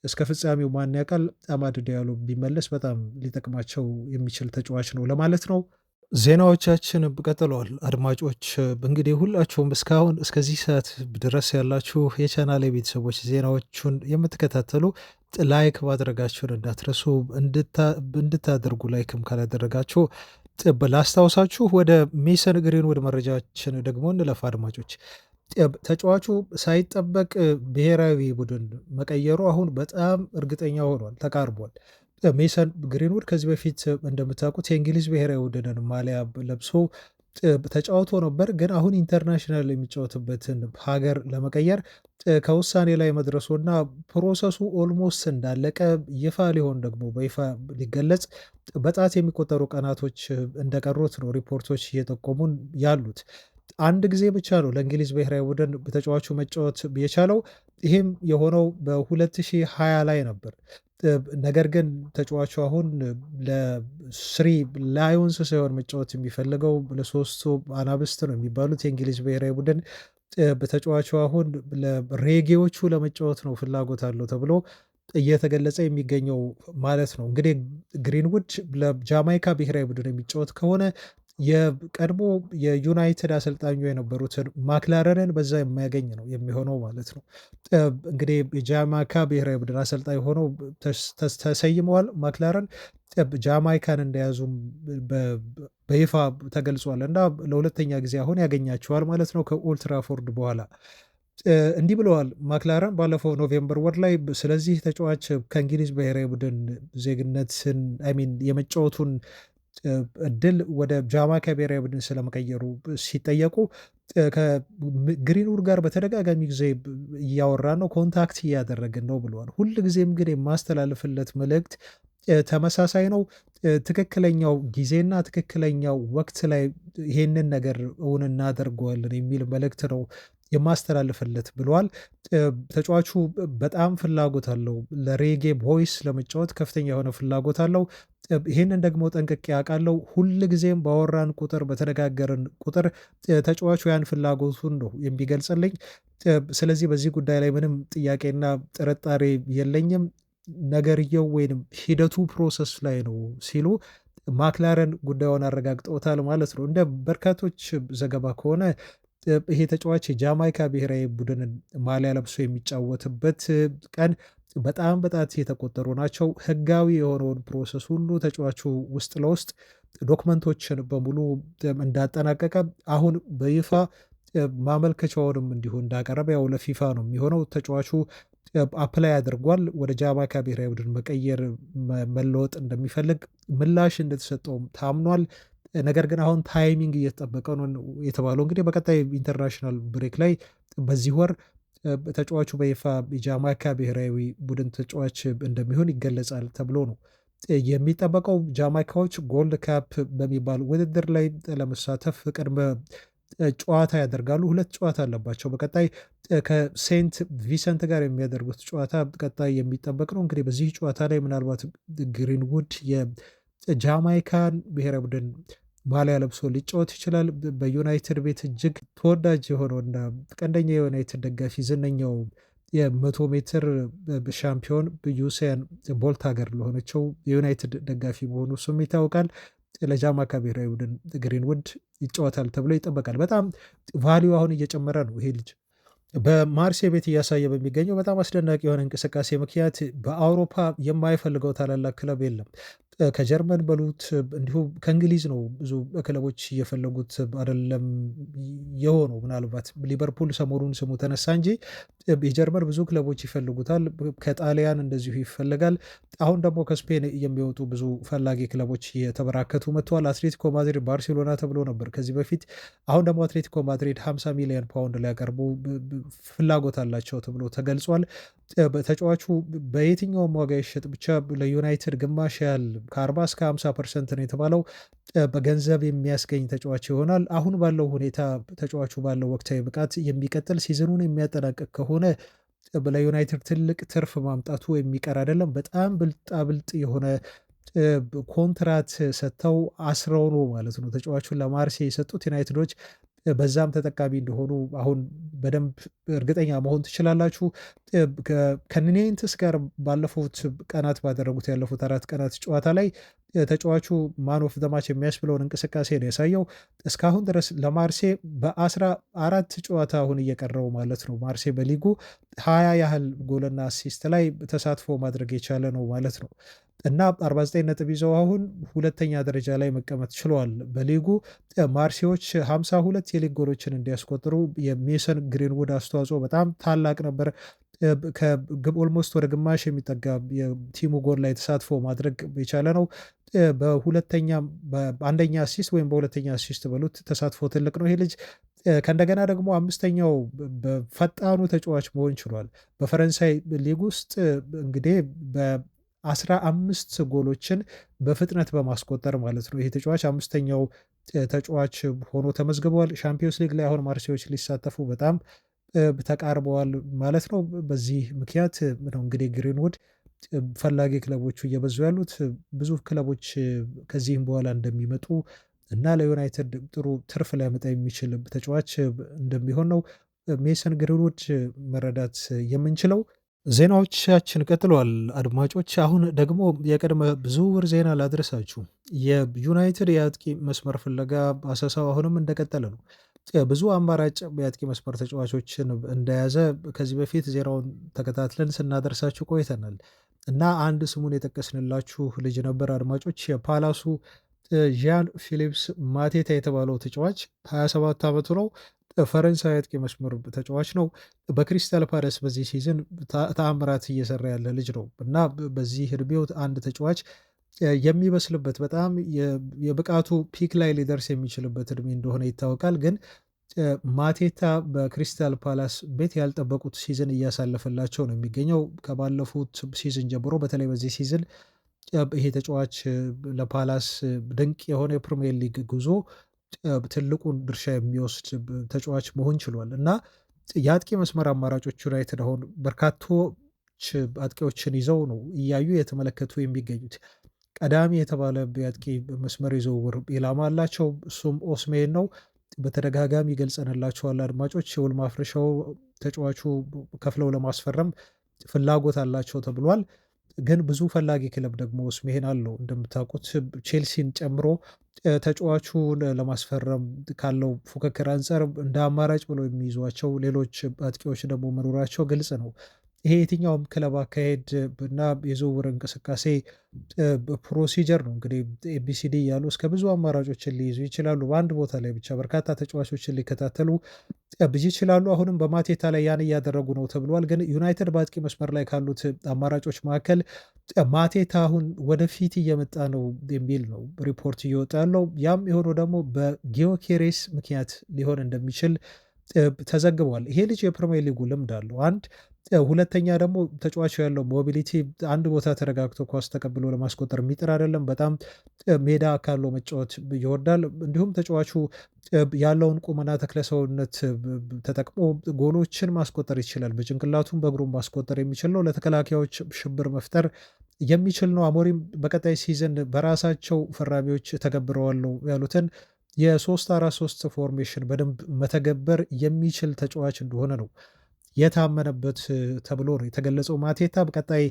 እስከ ፍጻሜው ማን ያውቃል፣ አማድ ዲያሎ ቢመለስ በጣም ሊጠቅማቸው የሚችል ተጫዋች ነው ለማለት ነው። ዜናዎቻችን ቀጥለዋል። አድማጮች እንግዲህ ሁላችሁም እስካሁን እስከዚህ ሰዓት ድረስ ያላችሁ የቻናል ቤተሰቦች ዜናዎቹን የምትከታተሉ ላይክ ማድረጋችሁን እንዳትረሱ። እንድታደርጉ ላይክም ካላደረጋችሁ ላስታውሳችሁ። ወደ ሜሰን ግሪንውድ መረጃችን ደግሞ እንለፍ አድማጮች። ተጫዋቹ ሳይጠበቅ ብሔራዊ ቡድን መቀየሩ አሁን በጣም እርግጠኛ ሆኗል፣ ተቃርቧል። ሜሰን ግሪንውድ ከዚህ በፊት እንደምታውቁት የእንግሊዝ ብሔራዊ ቡድንን ማሊያ ለብሶ ተጫውቶ ነበር። ግን አሁን ኢንተርናሽናል የሚጫወትበትን ሀገር ለመቀየር ከውሳኔ ላይ መድረሱና ፕሮሰሱ ኦልሞስት እንዳለቀ ይፋ ሊሆን ደግሞ በይፋ ሊገለጽ በጣት የሚቆጠሩ ቀናቶች እንደቀሩት ነው ሪፖርቶች እየጠቆሙን ያሉት። አንድ ጊዜ ብቻ ነው ለእንግሊዝ ብሔራዊ ቡድን ተጫዋቹ መጫወት የቻለው። ይህም የሆነው በ2020 ላይ ነበር። ነገር ግን ተጫዋቹ አሁን ለስሪ ላዮንስ ሳይሆን መጫወት የሚፈልገው ለሶስቱ አናብስት ነው የሚባሉት የእንግሊዝ ብሔራዊ ቡድን በተጫዋቹ አሁን ለሬጌዎቹ ለመጫወት ነው ፍላጎት አለው ተብሎ እየተገለጸ የሚገኘው ማለት ነው። እንግዲህ ግሪንውድ ለጃማይካ ብሔራዊ ቡድን የሚጫወት ከሆነ የቀድሞ የዩናይትድ አሰልጣኙ የነበሩትን ማክላረንን በዛ የማያገኝ ነው የሚሆነው ማለት ነው። እንግዲህ የጃማይካ ብሔራዊ ቡድን አሰልጣኝ ሆነው ተሰይመዋል። ማክላረን ጃማይካን እንደያዙም በይፋ ተገልጿል እና ለሁለተኛ ጊዜ አሁን ያገኛቸዋል ማለት ነው ከኦልትራፎርድ በኋላ። እንዲህ ብለዋል ማክላረን ባለፈው ኖቬምበር ወር ላይ ስለዚህ ተጫዋች ከእንግሊዝ ብሔራዊ ቡድን ዜግነትን ሚን የመጫወቱን እድል ወደ ጃማይካ ብሔራዊ ቡድን ስለመቀየሩ ሲጠየቁ ከግሪንውድ ጋር በተደጋጋሚ ጊዜ እያወራን ነው፣ ኮንታክት እያደረግን ነው ብለዋል። ሁል ጊዜም ግን የማስተላልፍለት መልእክት ተመሳሳይ ነው። ትክክለኛው ጊዜና ትክክለኛው ወቅት ላይ ይሄንን ነገር እውን እናደርገዋለን የሚል መልእክት ነው የማስተላልፍለት ብለዋል። ተጫዋቹ በጣም ፍላጎት አለው። ለሬጌ ቮይስ ለመጫወት ከፍተኛ የሆነ ፍላጎት አለው። ይህንን ደግሞ ጠንቅቄ አውቃለሁ። ሁልጊዜም ባወራን ቁጥር በተነጋገርን ቁጥር ተጫዋቹ ያን ፍላጎቱን ነው የሚገልጽልኝ። ስለዚህ በዚህ ጉዳይ ላይ ምንም ጥያቄና ጥርጣሬ የለኝም። ነገርየው ወይንም ሂደቱ ፕሮሰስ ላይ ነው ሲሉ ማክላረን ጉዳዩን አረጋግጠውታል ማለት ነው። እንደ በርካቶች ዘገባ ከሆነ ይሄ ተጫዋች የጃማይካ ብሔራዊ ቡድንን ማሊያ ለብሶ የሚጫወትበት ቀን በጣም በጣት የተቆጠሩ ናቸው። ህጋዊ የሆነውን ፕሮሰስ ሁሉ ተጫዋቹ ውስጥ ለውስጥ ዶክመንቶችን በሙሉ እንዳጠናቀቀ አሁን በይፋ ማመልከቻውንም እንዲሁ እንዳቀረበ ያው ለፊፋ ነው የሚሆነው። ተጫዋቹ አፕላይ አድርጓል። ወደ ጃማይካ ብሔራዊ ቡድን መቀየር መለወጥ እንደሚፈልግ ምላሽ እንደተሰጠውም ታምኗል። ነገር ግን አሁን ታይሚንግ እየተጠበቀ ነው የተባለው እንግዲህ በቀጣይ ኢንተርናሽናል ብሬክ ላይ በዚህ ወር ተጫዋቹ በይፋ የጃማይካ ብሔራዊ ቡድን ተጫዋች እንደሚሆን ይገለጻል ተብሎ ነው የሚጠበቀው። ጃማይካዎች ጎልድ ካፕ በሚባል ውድድር ላይ ለመሳተፍ ቅድመ ጨዋታ ያደርጋሉ። ሁለት ጨዋታ አለባቸው በቀጣይ ከሴንት ቪሰንት ጋር የሚያደርጉት ጨዋታ ቀጣይ የሚጠበቅ ነው። እንግዲህ በዚህ ጨዋታ ላይ ምናልባት ግሪንውድ የጃማይካን ብሔራዊ ቡድን ማሊያ ለብሶ ሊጫወት ይችላል። በዩናይትድ ቤት እጅግ ተወዳጅ የሆነውና ቀንደኛ የዩናይትድ ደጋፊ ዝነኛው የመቶ ሜትር ሻምፒዮን ዩሴን ቦልት ሀገር ለሆነችው የዩናይትድ ደጋፊ መሆኑ እሱም ይታወቃል። ለጃማይካ ብሔራዊ ቡድን ግሪንውድ ይጫወታል ተብሎ ይጠበቃል። በጣም ቫሊዩ አሁን እየጨመረ ነው ይሄ ልጅ በማርሴ ቤት እያሳየ በሚገኘው በጣም አስደናቂ የሆነ እንቅስቃሴ ምክንያት በአውሮፓ የማይፈልገው ታላላቅ ክለብ የለም። ከጀርመን በሉት እንዲሁም ከእንግሊዝ ነው ብዙ ክለቦች እየፈለጉት አይደለም የሆነው። ምናልባት ሊቨርፑል ሰሞኑን ስሙ ተነሳ እንጂ የጀርመን ብዙ ክለቦች ይፈልጉታል። ከጣሊያን እንደዚሁ ይፈልጋል። አሁን ደግሞ ከስፔን የሚወጡ ብዙ ፈላጊ ክለቦች እየተበራከቱ መጥተዋል። አትሌቲኮ ማድሪድ፣ ባርሴሎና ተብሎ ነበር ከዚህ በፊት። አሁን ደግሞ አትሌቲኮ ማድሪድ 50 ሚሊዮን ፓውንድ ሊያቀርቡ ፍላጎት አላቸው ተብሎ ተገልጿል። ተጫዋቹ በየትኛውም ዋጋ ይሸጥ ብቻ ለዩናይትድ ግማሽ ያህል ከ40 እስከ 50% ነው የተባለው በገንዘብ የሚያስገኝ ተጫዋች ይሆናል። አሁን ባለው ሁኔታ ተጫዋቹ ባለው ወቅታዊ ብቃት የሚቀጥል ሲዝኑን የሚያጠናቅቅ ከሆነ ለዩናይትድ ትልቅ ትርፍ ማምጣቱ የሚቀር አይደለም። በጣም ብልጣብልጥ የሆነ ኮንትራት ሰጥተው አስረው ነው ማለት ነው ተጫዋቹን ለማርሴ የሰጡት ዩናይትዶች። በዛም ተጠቃሚ እንደሆኑ አሁን በደንብ እርግጠኛ መሆን ትችላላችሁ። ከኒኔንትስ ጋር ባለፉት ቀናት ባደረጉት ያለፉት 4 ቀናት ጨዋታ ላይ ተጫዋቹ ማን ኦፍ ዘ ማች የሚያስብለውን እንቅስቃሴ ነው ያሳየው። እስካሁን ድረስ ለማርሴ በ14 ጨዋታ አሁን እየቀረው ማለት ነው ማርሴ በሊጉ 20 ያህል ጎልና አሲስት ላይ ተሳትፎ ማድረግ የቻለ ነው ማለት ነው እና 49 ነጥብ ይዘው አሁን ሁለተኛ ደረጃ ላይ መቀመጥ ችለዋል። በሊጉ ማርሴዎች 52 የሊግ ጎሎችን እንዲያስቆጥሩ የሜሰን ግሪንውድ አስተዋጽኦ በጣም ታላቅ ነበር። ኦልሞስት ወደ ግማሽ የሚጠጋ የቲሙ ጎል ላይ ተሳትፎ ማድረግ የቻለ ነው። በአንደኛ አሲስት ወይም በሁለተኛ አሲስት በሉት ተሳትፎ ትልቅ ነው ይሄ ልጅ። ከእንደገና ደግሞ አምስተኛው በፈጣኑ ተጫዋች መሆን ችሏል። በፈረንሳይ ሊግ ውስጥ እንግዲህ በ15 ጎሎችን በፍጥነት በማስቆጠር ማለት ነው ይሄ ተጫዋች አምስተኛው ተጫዋች ሆኖ ተመዝግበዋል። ሻምፒዮንስ ሊግ ላይ አሁን ማርሴዎች ሊሳተፉ በጣም ተቃርበዋል ማለት ነው። በዚህ ምክንያት ነው እንግዲህ ግሪንውድ ፈላጊ ክለቦቹ እየበዙ ያሉት። ብዙ ክለቦች ከዚህም በኋላ እንደሚመጡ እና ለዩናይትድ ጥሩ ትርፍ ሊያመጣ የሚችል ተጫዋች እንደሚሆን ነው ሜሰን ግሪንውድ መረዳት የምንችለው። ዜናዎቻችን ቀጥለዋል አድማጮች። አሁን ደግሞ የቅድመ ዝውውር ዜና ላድረሳችሁ። የዩናይትድ የአጥቂ መስመር ፍለጋ አሰሳው አሁንም እንደቀጠለ ነው። ብዙ አማራጭ የአጥቂ መስመር ተጫዋቾችን እንደያዘ ከዚህ በፊት ዜናውን ተከታትለን ስናደርሳችሁ ቆይተናል እና አንድ ስሙን የጠቀስንላችሁ ልጅ ነበር አድማጮች። የፓላሱ ዣን ፊሊፕስ ማቴታ የተባለው ተጫዋች 27 ዓመቱ ነው። ፈረንሳዊ አጥቂ መስመር ተጫዋች ነው። በክሪስታል ፓላስ በዚህ ሲዝን ተአምራት እየሰራ ያለ ልጅ ነው እና በዚህ እድሜው አንድ ተጫዋች የሚበስልበት በጣም የብቃቱ ፒክ ላይ ሊደርስ የሚችልበት እድሜ እንደሆነ ይታወቃል። ግን ማቴታ በክሪስታል ፓላስ ቤት ያልጠበቁት ሲዝን እያሳለፈላቸው ነው የሚገኘው። ከባለፉት ሲዝን ጀምሮ በተለይ በዚህ ሲዝን ይሄ ተጫዋች ለፓላስ ድንቅ የሆነ የፕሪሚየር ሊግ ጉዞ ትልቁን ድርሻ የሚወስድ ተጫዋች መሆን ችሏል እና የአጥቂ መስመር አማራጮች ዩናይትድ አሁን በርካቶች አጥቂዎችን ይዘው ነው እያዩ የተመለከቱ የሚገኙት። ቀዳሚ የተባለ የአጥቂ መስመር የዝውውር ኢላማ አላቸው። እሱም ኦስሜን ነው። በተደጋጋሚ ገልጸንላቸዋል አድማጮች። የውል ማፍረሻው ተጫዋቹ ከፍለው ለማስፈረም ፍላጎት አላቸው ተብሏል። ግን ብዙ ፈላጊ ክለብ ደግሞ ኦስሜን አለው። እንደምታውቁት ቼልሲን ጨምሮ ተጫዋቹን ለማስፈረም ካለው ፉክክር አንጻር እንደ አማራጭ ብለው የሚይዟቸው ሌሎች አጥቂዎች ደግሞ መኖራቸው ግልጽ ነው። ይሄ የትኛውም ክለብ አካሄድ እና የዝውውር እንቅስቃሴ ፕሮሲጀር ነው። እንግዲህ ኤቢሲዲ እያሉ እስከ ብዙ አማራጮችን ሊይዙ ይችላሉ። በአንድ ቦታ ላይ ብቻ በርካታ ተጫዋቾችን ሊከታተሉ ብዙ ይችላሉ። አሁንም በማቴታ ላይ ያን እያደረጉ ነው ተብሏል። ግን ዩናይትድ በአጥቂ መስመር ላይ ካሉት አማራጮች መካከል ማቴታ አሁን ወደፊት እየመጣ ነው የሚል ነው ሪፖርት እየወጣ ያለው። ያም የሆነው ደግሞ በጊዮኬሬስ ምክንያት ሊሆን እንደሚችል ተዘግቧል። ይሄ ልጅ የፕሪሚየር ሊጉ ልምድ አለው አንድ ሁለተኛ ደግሞ ተጫዋቹ ያለው ሞቢሊቲ አንድ ቦታ ተረጋግቶ ኳስ ተቀብሎ ለማስቆጠር የሚጥር አይደለም። በጣም ሜዳ ካለው መጫወት ይወዳል። እንዲሁም ተጫዋቹ ያለውን ቁመና ተክለሰውነት ተጠቅሞ ጎሎችን ማስቆጠር ይችላል። በጭንቅላቱም በእግሩም ማስቆጠር የሚችል ነው። ለተከላካዮች ሽብር መፍጠር የሚችል ነው። አሞሪም በቀጣይ ሲዝን በራሳቸው ፈራሚዎች ተገብረዋለው ያሉትን የ3-4-3 ፎርሜሽን በደንብ መተገበር የሚችል ተጫዋች እንደሆነ ነው የታመነበት ተብሎ ነው የተገለጸው። ማቴታ በቀጣይ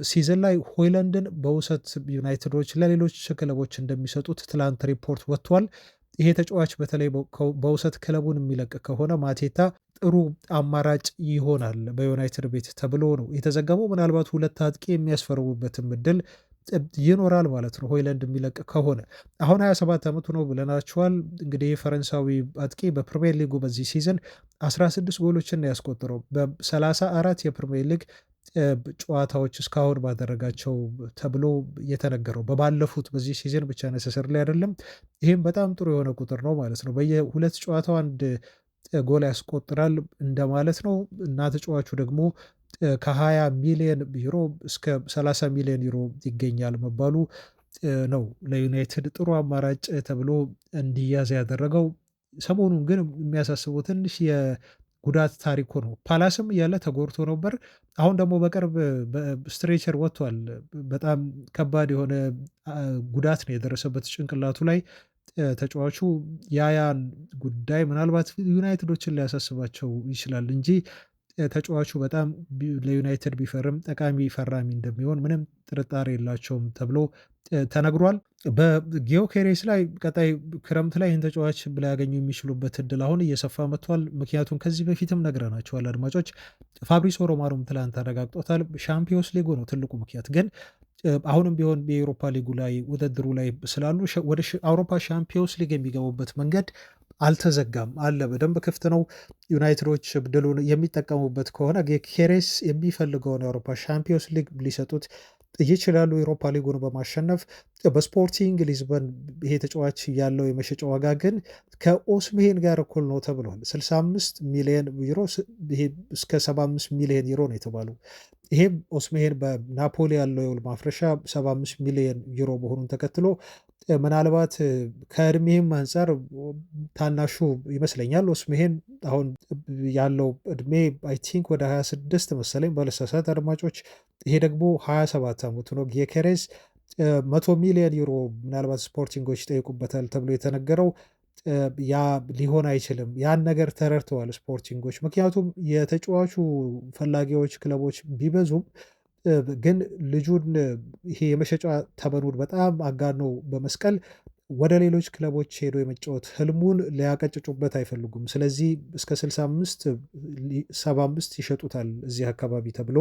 ሲዝን ላይ ሆይለንድን በውሰት ዩናይትዶች ለሌሎች ክለቦች እንደሚሰጡት ትላንት ሪፖርት ወጥቷል። ይሄ ተጫዋች በተለይ በውሰት ክለቡን የሚለቅ ከሆነ ማቴታ ጥሩ አማራጭ ይሆናል በዩናይትድ ቤት ተብሎ ነው የተዘገበው። ምናልባት ሁለት አጥቂ የሚያስፈርሙበትም እድል ይኖራል ማለት ነው ሆይለንድ የሚለቅ ከሆነ። አሁን 27 ዓመቱ ነው ብለናቸዋል። እንግዲህ የፈረንሳዊ አጥቂ በፕሪሚየር ሊጉ በዚህ ሲዝን 16 ጎሎችን ያስቆጠረው በ34 የፕሪሚየር ሊግ ጨዋታዎች እስካሁን ባደረጋቸው ተብሎ የተነገረው በባለፉት በዚህ ሲዝን ብቻ ነሰሰር ላይ አይደለም። ይህም በጣም ጥሩ የሆነ ቁጥር ነው ማለት ነው። በየሁለት ጨዋታው አንድ ጎል ያስቆጥራል እንደማለት ነው እና ተጫዋቹ ደግሞ ከ20 ሚሊዮን ዩሮ እስከ 30 ሚሊዮን ዩሮ ይገኛል መባሉ ነው ለዩናይትድ ጥሩ አማራጭ ተብሎ እንዲያዝ ያደረገው። ሰሞኑን ግን የሚያሳስበው ትንሽ የጉዳት ታሪኩ ነው። ፓላስም እያለ ተጎድቶ ነበር። አሁን ደግሞ በቅርብ በስትሬቸር ወጥቷል። በጣም ከባድ የሆነ ጉዳት ነው የደረሰበት ጭንቅላቱ ላይ ተጫዋቹ። ያያን ጉዳይ ምናልባት ዩናይትዶችን ሊያሳስባቸው ይችላል እንጂ ተጫዋቹ በጣም ለዩናይትድ ቢፈርም ጠቃሚ ፈራሚ እንደሚሆን ምንም ጥርጣሬ የላቸውም ተብሎ ተነግሯል። በጊዮኬሬስ ላይ ቀጣይ ክረምት ላይ ይህን ተጫዋች ላያገኙ የሚችሉበት እድል አሁን እየሰፋ መጥቷል። ምክንያቱም ከዚህ በፊትም ነግረናቸዋል አድማጮች። ፋብሪሶ ሮማኖም ትላንት አረጋግጦታል። ሻምፒዮንስ ሊጉ ነው ትልቁ ምክንያት። ግን አሁንም ቢሆን የአውሮፓ ሊጉ ላይ ውድድሩ ላይ ስላሉ ወደ አውሮፓ ሻምፒዮንስ ሊግ የሚገቡበት መንገድ አልተዘጋም አለ፣ በደንብ ክፍት ነው። ዩናይትዶች ድሉን የሚጠቀሙበት ከሆነ ጊዮኬሬስ የሚፈልገውን የአውሮፓ ሻምፒዮንስ ሊግ ሊሰጡት ይችላሉ። የአውሮፓ ሊጉን በማሸነፍ በስፖርቲንግ ሊዝበን ይሄ ተጫዋች ያለው የመሸጫ ዋጋ ግን ከኦስሜሄን ጋር እኩል ነው ተብሏል። 65 ሚሊዮን ዩሮ እስከ 75 ሚሊዮን ዩሮ ነው የተባሉ። ይሄም ኦስሜሄን በናፖሊ ያለው የውል ማፍረሻ 75 ሚሊዮን ዩሮ መሆኑን ተከትሎ ምናልባት ከእድሜህም አንጻር ታናሹ ይመስለኛል ኦስሜሄን። አሁን ያለው እድሜ አይ ቲንክ ወደ 26 መሰለኝ ባለሳሳት አድማጮች። ይሄ ደግሞ 27 ዓመቱ ነው። ጊዮኬሬስ 100 ሚሊዮን ዩሮ ምናልባት ስፖርቲንጎች ይጠይቁበታል ተብሎ የተነገረው ያ ሊሆን አይችልም። ያን ነገር ተረድተዋል ስፖርቲንጎች። ምክንያቱም የተጫዋቹ ፈላጊዎች ክለቦች ቢበዙም ግን ልጁን ይሄ የመሸጫ ተመኑን በጣም አጋነው በመስቀል ወደ ሌሎች ክለቦች ሄዶ የመጫወት ህልሙን ሊያቀጭጩበት አይፈልጉም። ስለዚህ እስከ 65 75 ይሸጡታል እዚህ አካባቢ ተብሎ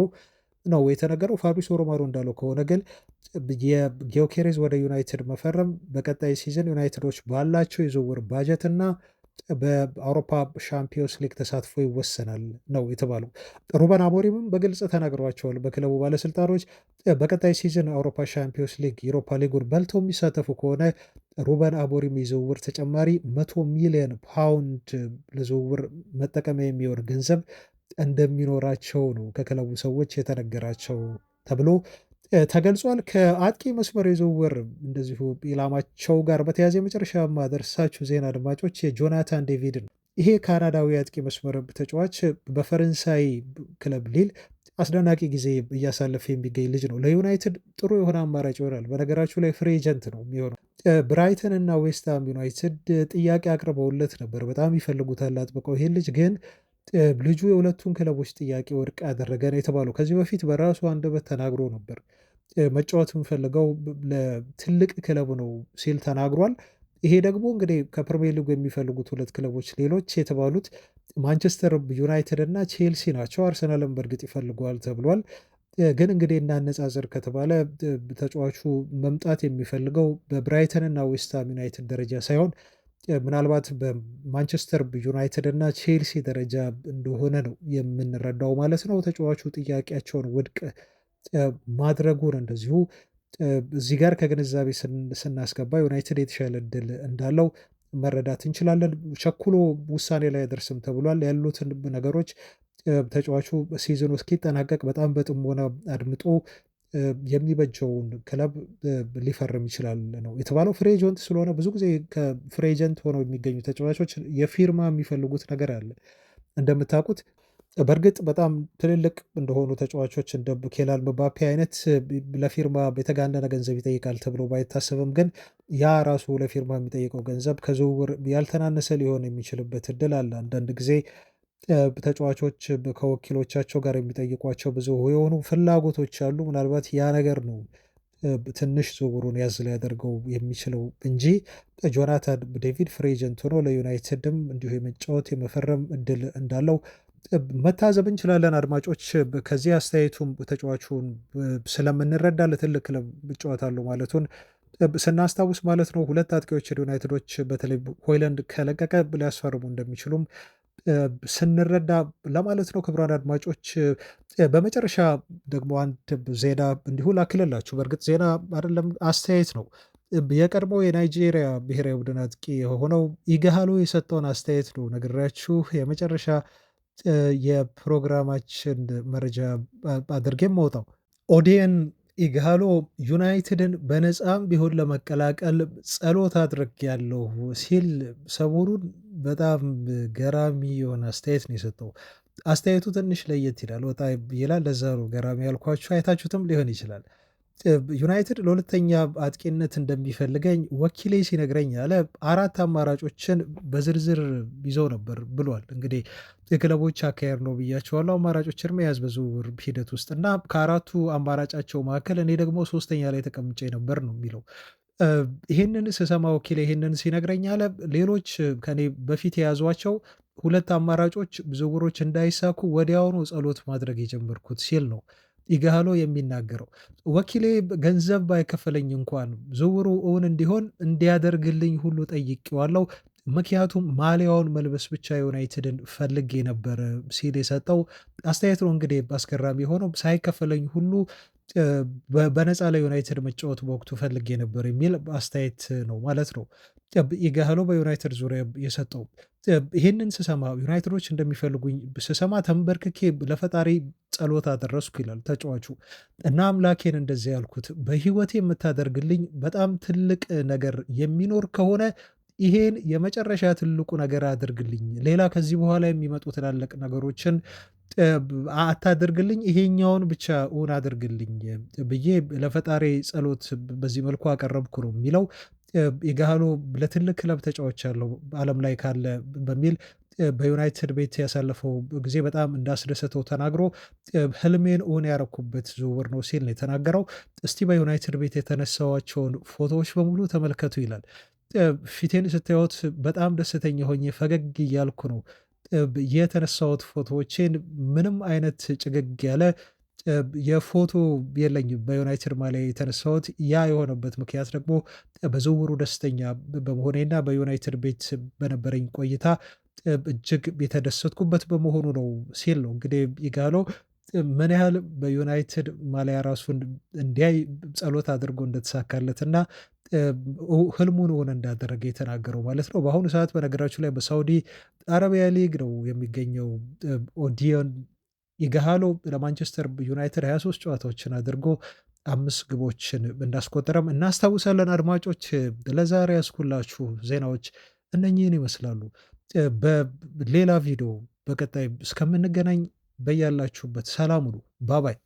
ነው የተነገረው። ፋብሪሶ ሮማኖ እንዳለው ከሆነ ግን የጊዮኬሬዝ ወደ ዩናይትድ መፈረም በቀጣይ ሲዝን ዩናይትዶች ባላቸው የዝውውር ባጀት እና በአውሮፓ ሻምፒዮንስ ሊግ ተሳትፎ ይወሰናል ነው የተባለው። ሩበን አሞሪምም በግልጽ ተናግሯቸዋል በክለቡ ባለስልጣኖች በቀጣይ ሲዝን አውሮፓ ሻምፒዮንስ ሊግ ዩሮፓ ሊጉን በልተው የሚሳተፉ ከሆነ ሩበን አሞሪም የዝውውር ተጨማሪ 100 ሚሊዮን ፓውንድ ለዝውውር መጠቀሚያ የሚሆን ገንዘብ እንደሚኖራቸው ነው ከክለቡ ሰዎች የተነገራቸው ተብሎ ተገልጿል። ከአጥቂ መስመር የዝውውር እንደዚሁ ኢላማቸው ጋር በተያያዘ የመጨረሻ ማደርሳችሁ ዜና አድማጮች የጆናታን ዴቪድ ነው። ይሄ ካናዳዊ አጥቂ መስመር ተጫዋች በፈረንሳይ ክለብ ሊል አስደናቂ ጊዜ እያሳለፈ የሚገኝ ልጅ ነው። ለዩናይትድ ጥሩ የሆነ አማራጭ ይሆናል። በነገራችሁ ላይ ፍሪ ኤጀንት ነው የሚሆነው። ብራይተን እና ዌስትሃም ዩናይትድ ጥያቄ አቅርበውለት ነበር። በጣም ይፈልጉታል አጥብቀው። ይሄን ልጅ ግን ልጁ የሁለቱን ክለቦች ጥያቄ ውድቅ ያደረገ ነው የተባለው። ከዚህ በፊት በራሱ አንደበት ተናግሮ ነበር። መጫወት የምፈልገው ለትልቅ ክለብ ነው ሲል ተናግሯል። ይሄ ደግሞ እንግዲህ ከፕሪሚየር ሊጉ የሚፈልጉት ሁለት ክለቦች ሌሎች የተባሉት ማንቸስተር ዩናይትድ እና ቼልሲ ናቸው። አርሰናልን በእርግጥ ይፈልገዋል ተብሏል። ግን እንግዲህ እናነጻጽር ከተባለ ተጫዋቹ መምጣት የሚፈልገው በብራይተን እና ዌስትሃም ዩናይትድ ደረጃ ሳይሆን ምናልባት በማንቸስተር ዩናይትድ እና ቼልሲ ደረጃ እንደሆነ ነው የምንረዳው ማለት ነው። ተጫዋቹ ጥያቄያቸውን ውድቅ ማድረጉን እንደዚሁ እዚህ ጋር ከግንዛቤ ስናስገባ ዩናይትድ የተሻለ እድል እንዳለው መረዳት እንችላለን። ቸኩሎ ውሳኔ ላይ አይደርስም ተብሏል። ያሉትን ነገሮች ተጫዋቹ ሲዝኑ እስኪጠናቀቅ በጣም በጥሞና አድምጦ የሚበጀውን ክለብ ሊፈርም ይችላል ነው የተባለው። ፍሪ ኤጀንት ስለሆነ ብዙ ጊዜ ከፍሪ ኤጀንት ሆነው የሚገኙ ተጫዋቾች የፊርማ የሚፈልጉት ነገር አለ እንደምታውቁት። በእርግጥ በጣም ትልልቅ እንደሆኑ ተጫዋቾች እንደ ኬላን ምባፔ አይነት ለፊርማ የተጋነነ ገንዘብ ይጠይቃል ተብሎ ባይታሰብም ግን ያ ራሱ ለፊርማ የሚጠይቀው ገንዘብ ከዝውውር ያልተናነሰ ሊሆን የሚችልበት እድል አለ። አንዳንድ ጊዜ ተጫዋቾች ከወኪሎቻቸው ጋር የሚጠይቋቸው ብዙ የሆኑ ፍላጎቶች አሉ። ምናልባት ያ ነገር ነው ትንሽ ዝውውሩን ያዝ ሊያደርገው የሚችለው እንጂ ጆናታን ዴቪድ ፍሪ ኤጀንት ሆኖ ለዩናይትድም እንዲሁ የመጫወት የመፈረም እድል እንዳለው መታዘብ እንችላለን። አድማጮች ከዚህ አስተያየቱም ተጫዋቹን ስለምንረዳ ለትልቅ ክለብ እጫወታለሁ ማለቱን ስናስታውስ ማለት ነው። ሁለት አጥቂዎች ዩናይትዶች በተለይ ሆይለንድ ከለቀቀ ሊያስፈርሙ እንደሚችሉም ስንረዳ ለማለት ነው። ክቡራን አድማጮች በመጨረሻ ደግሞ አንድ ዜና እንዲሁ ላክልላችሁ። በእርግጥ ዜና አይደለም አስተያየት ነው። የቀድሞ የናይጄሪያ ብሔራዊ ቡድን አጥቂ የሆነው ኢግሃሎ የሰጠውን አስተያየት ነው ነግራችሁ የመጨረሻ የፕሮግራማችን መረጃ አድርጌ መውጣው። ኦዲየን ኢግሃሎ ዩናይትድን በነፃም ቢሆን ለመቀላቀል ጸሎት አድርጌያለሁ ሲል ሰሞኑን በጣም ገራሚ የሆነ አስተያየት ነው የሰጠው። አስተያየቱ ትንሽ ለየት ይላል፣ ወጣ ይላል። ለዛ ነው ገራሚ ያልኳችሁ። አይታችሁትም ሊሆን ይችላል። ዩናይትድ ለሁለተኛ አጥቂነት እንደሚፈልገኝ ወኪሌ ሲነግረኝ አለ 4 አማራጮችን በዝርዝር ይዘው ነበር ብሏል። እንግዲህ የክለቦች አካሄድ ነው ብያቸዋለሁ። አማራጮችን መያዝ በዝውውር ሂደት ውስጥ እና ከአራቱ አማራጫቸው መካከል እኔ ደግሞ 3ኛ ላይ ተቀምጬ ነበር ነው የሚለው። ይህንን ስሰማ ወኪሌ ይህንን ሲነግረኝ አለ ሌሎች ከኔ በፊት የያዟቸው 2 አማራጮች ዝውውሮች እንዳይሳኩ ወዲያውኑ ጸሎት ማድረግ የጀመርኩት ሲል ነው ኢግሃሎ የሚናገረው። ወኪሌ ገንዘብ ባይከፈለኝ እንኳን ዝውውሩ እውን እንዲሆን እንዲያደርግልኝ ሁሉ ጠይቄዋለሁ። ምክንያቱም ማሊያውን መልበስ ብቻ ዩናይትድን ፈልጌ ነበር ሲል የሰጠው አስተያየት ነው። እንግዲህ አስገራሚ የሆነው ሳይከፈለኝ ሁሉ በነፃ ለዩናይትድ መጫወት በወቅቱ ፈልጌ ነበር የሚል አስተያየት ነው ማለት ነው ኢግሃሎ በዩናይትድ ዙሪያ የሰጠው። ይህንን ስሰማ ዩናይትዶች እንደሚፈልጉኝ ስሰማ ተንበርክኬ ለፈጣሪ ጸሎት አደረስኩ ይላል ተጫዋቹ። እና አምላኬን እንደዚህ ያልኩት በህይወቴ የምታደርግልኝ በጣም ትልቅ ነገር የሚኖር ከሆነ ይሄን የመጨረሻ ትልቁ ነገር አድርግልኝ፣ ሌላ ከዚህ በኋላ የሚመጡ ትላልቅ ነገሮችን አታድርግልኝ፣ ይሄኛውን ብቻ እውን አድርግልኝ ብዬ ለፈጣሪ ጸሎት በዚህ መልኩ አቀረብኩ ነው የሚለው። ኢጋሃሎ ለትልቅ ክለብ ተጫውቻለሁ ዓለም ላይ ካለ በሚል በዩናይትድ ቤት ያሳለፈው ጊዜ በጣም እንዳስደሰተው ተናግሮ ህልሜን እውን ያረኩበት ዝውውር ነው ሲል ነው የተናገረው። እስቲ በዩናይትድ ቤት የተነሳኋቸውን ፎቶዎች በሙሉ ተመልከቱ ይላል። ፊቴን ስታዩት በጣም ደስተኛ ሆኜ ፈገግ እያልኩ ነው የተነሳሁት ፎቶዎቼን ምንም አይነት ጭግግ ያለ የፎቶ የለኝም በዩናይትድ ማሊያ የተነሳሁት። ያ የሆነበት ምክንያት ደግሞ በዝውውሩ ደስተኛ በመሆኔና በዩናይትድ ቤት በነበረኝ ቆይታ እጅግ የተደሰትኩበት በመሆኑ ነው ሲል ነው እንግዲህ ኢጋሎ ምን ያህል በዩናይትድ ማሊያ ራሱን እንዲያይ ጸሎት አድርጎ እንደተሳካለትና ህልሙን እውን እንዳደረገ የተናገረው ማለት ነው። በአሁኑ ሰዓት በነገራችሁ ላይ በሳውዲ አረቢያ ሊግ ነው የሚገኘው። ኦዲዮን ኢግሃሎ ለማንቸስተር ዩናይትድ 23 ጨዋታዎችን አድርጎ 5 ግቦችን እንዳስቆጠረም እናስታውሳለን። አድማጮች ለዛሬ ያስኩላችሁ ዜናዎች እነኚህን ይመስላሉ። በሌላ ቪዲዮ በቀጣይ እስከምንገናኝ በያላችሁበት ሰላም ሁኑ። ባባይ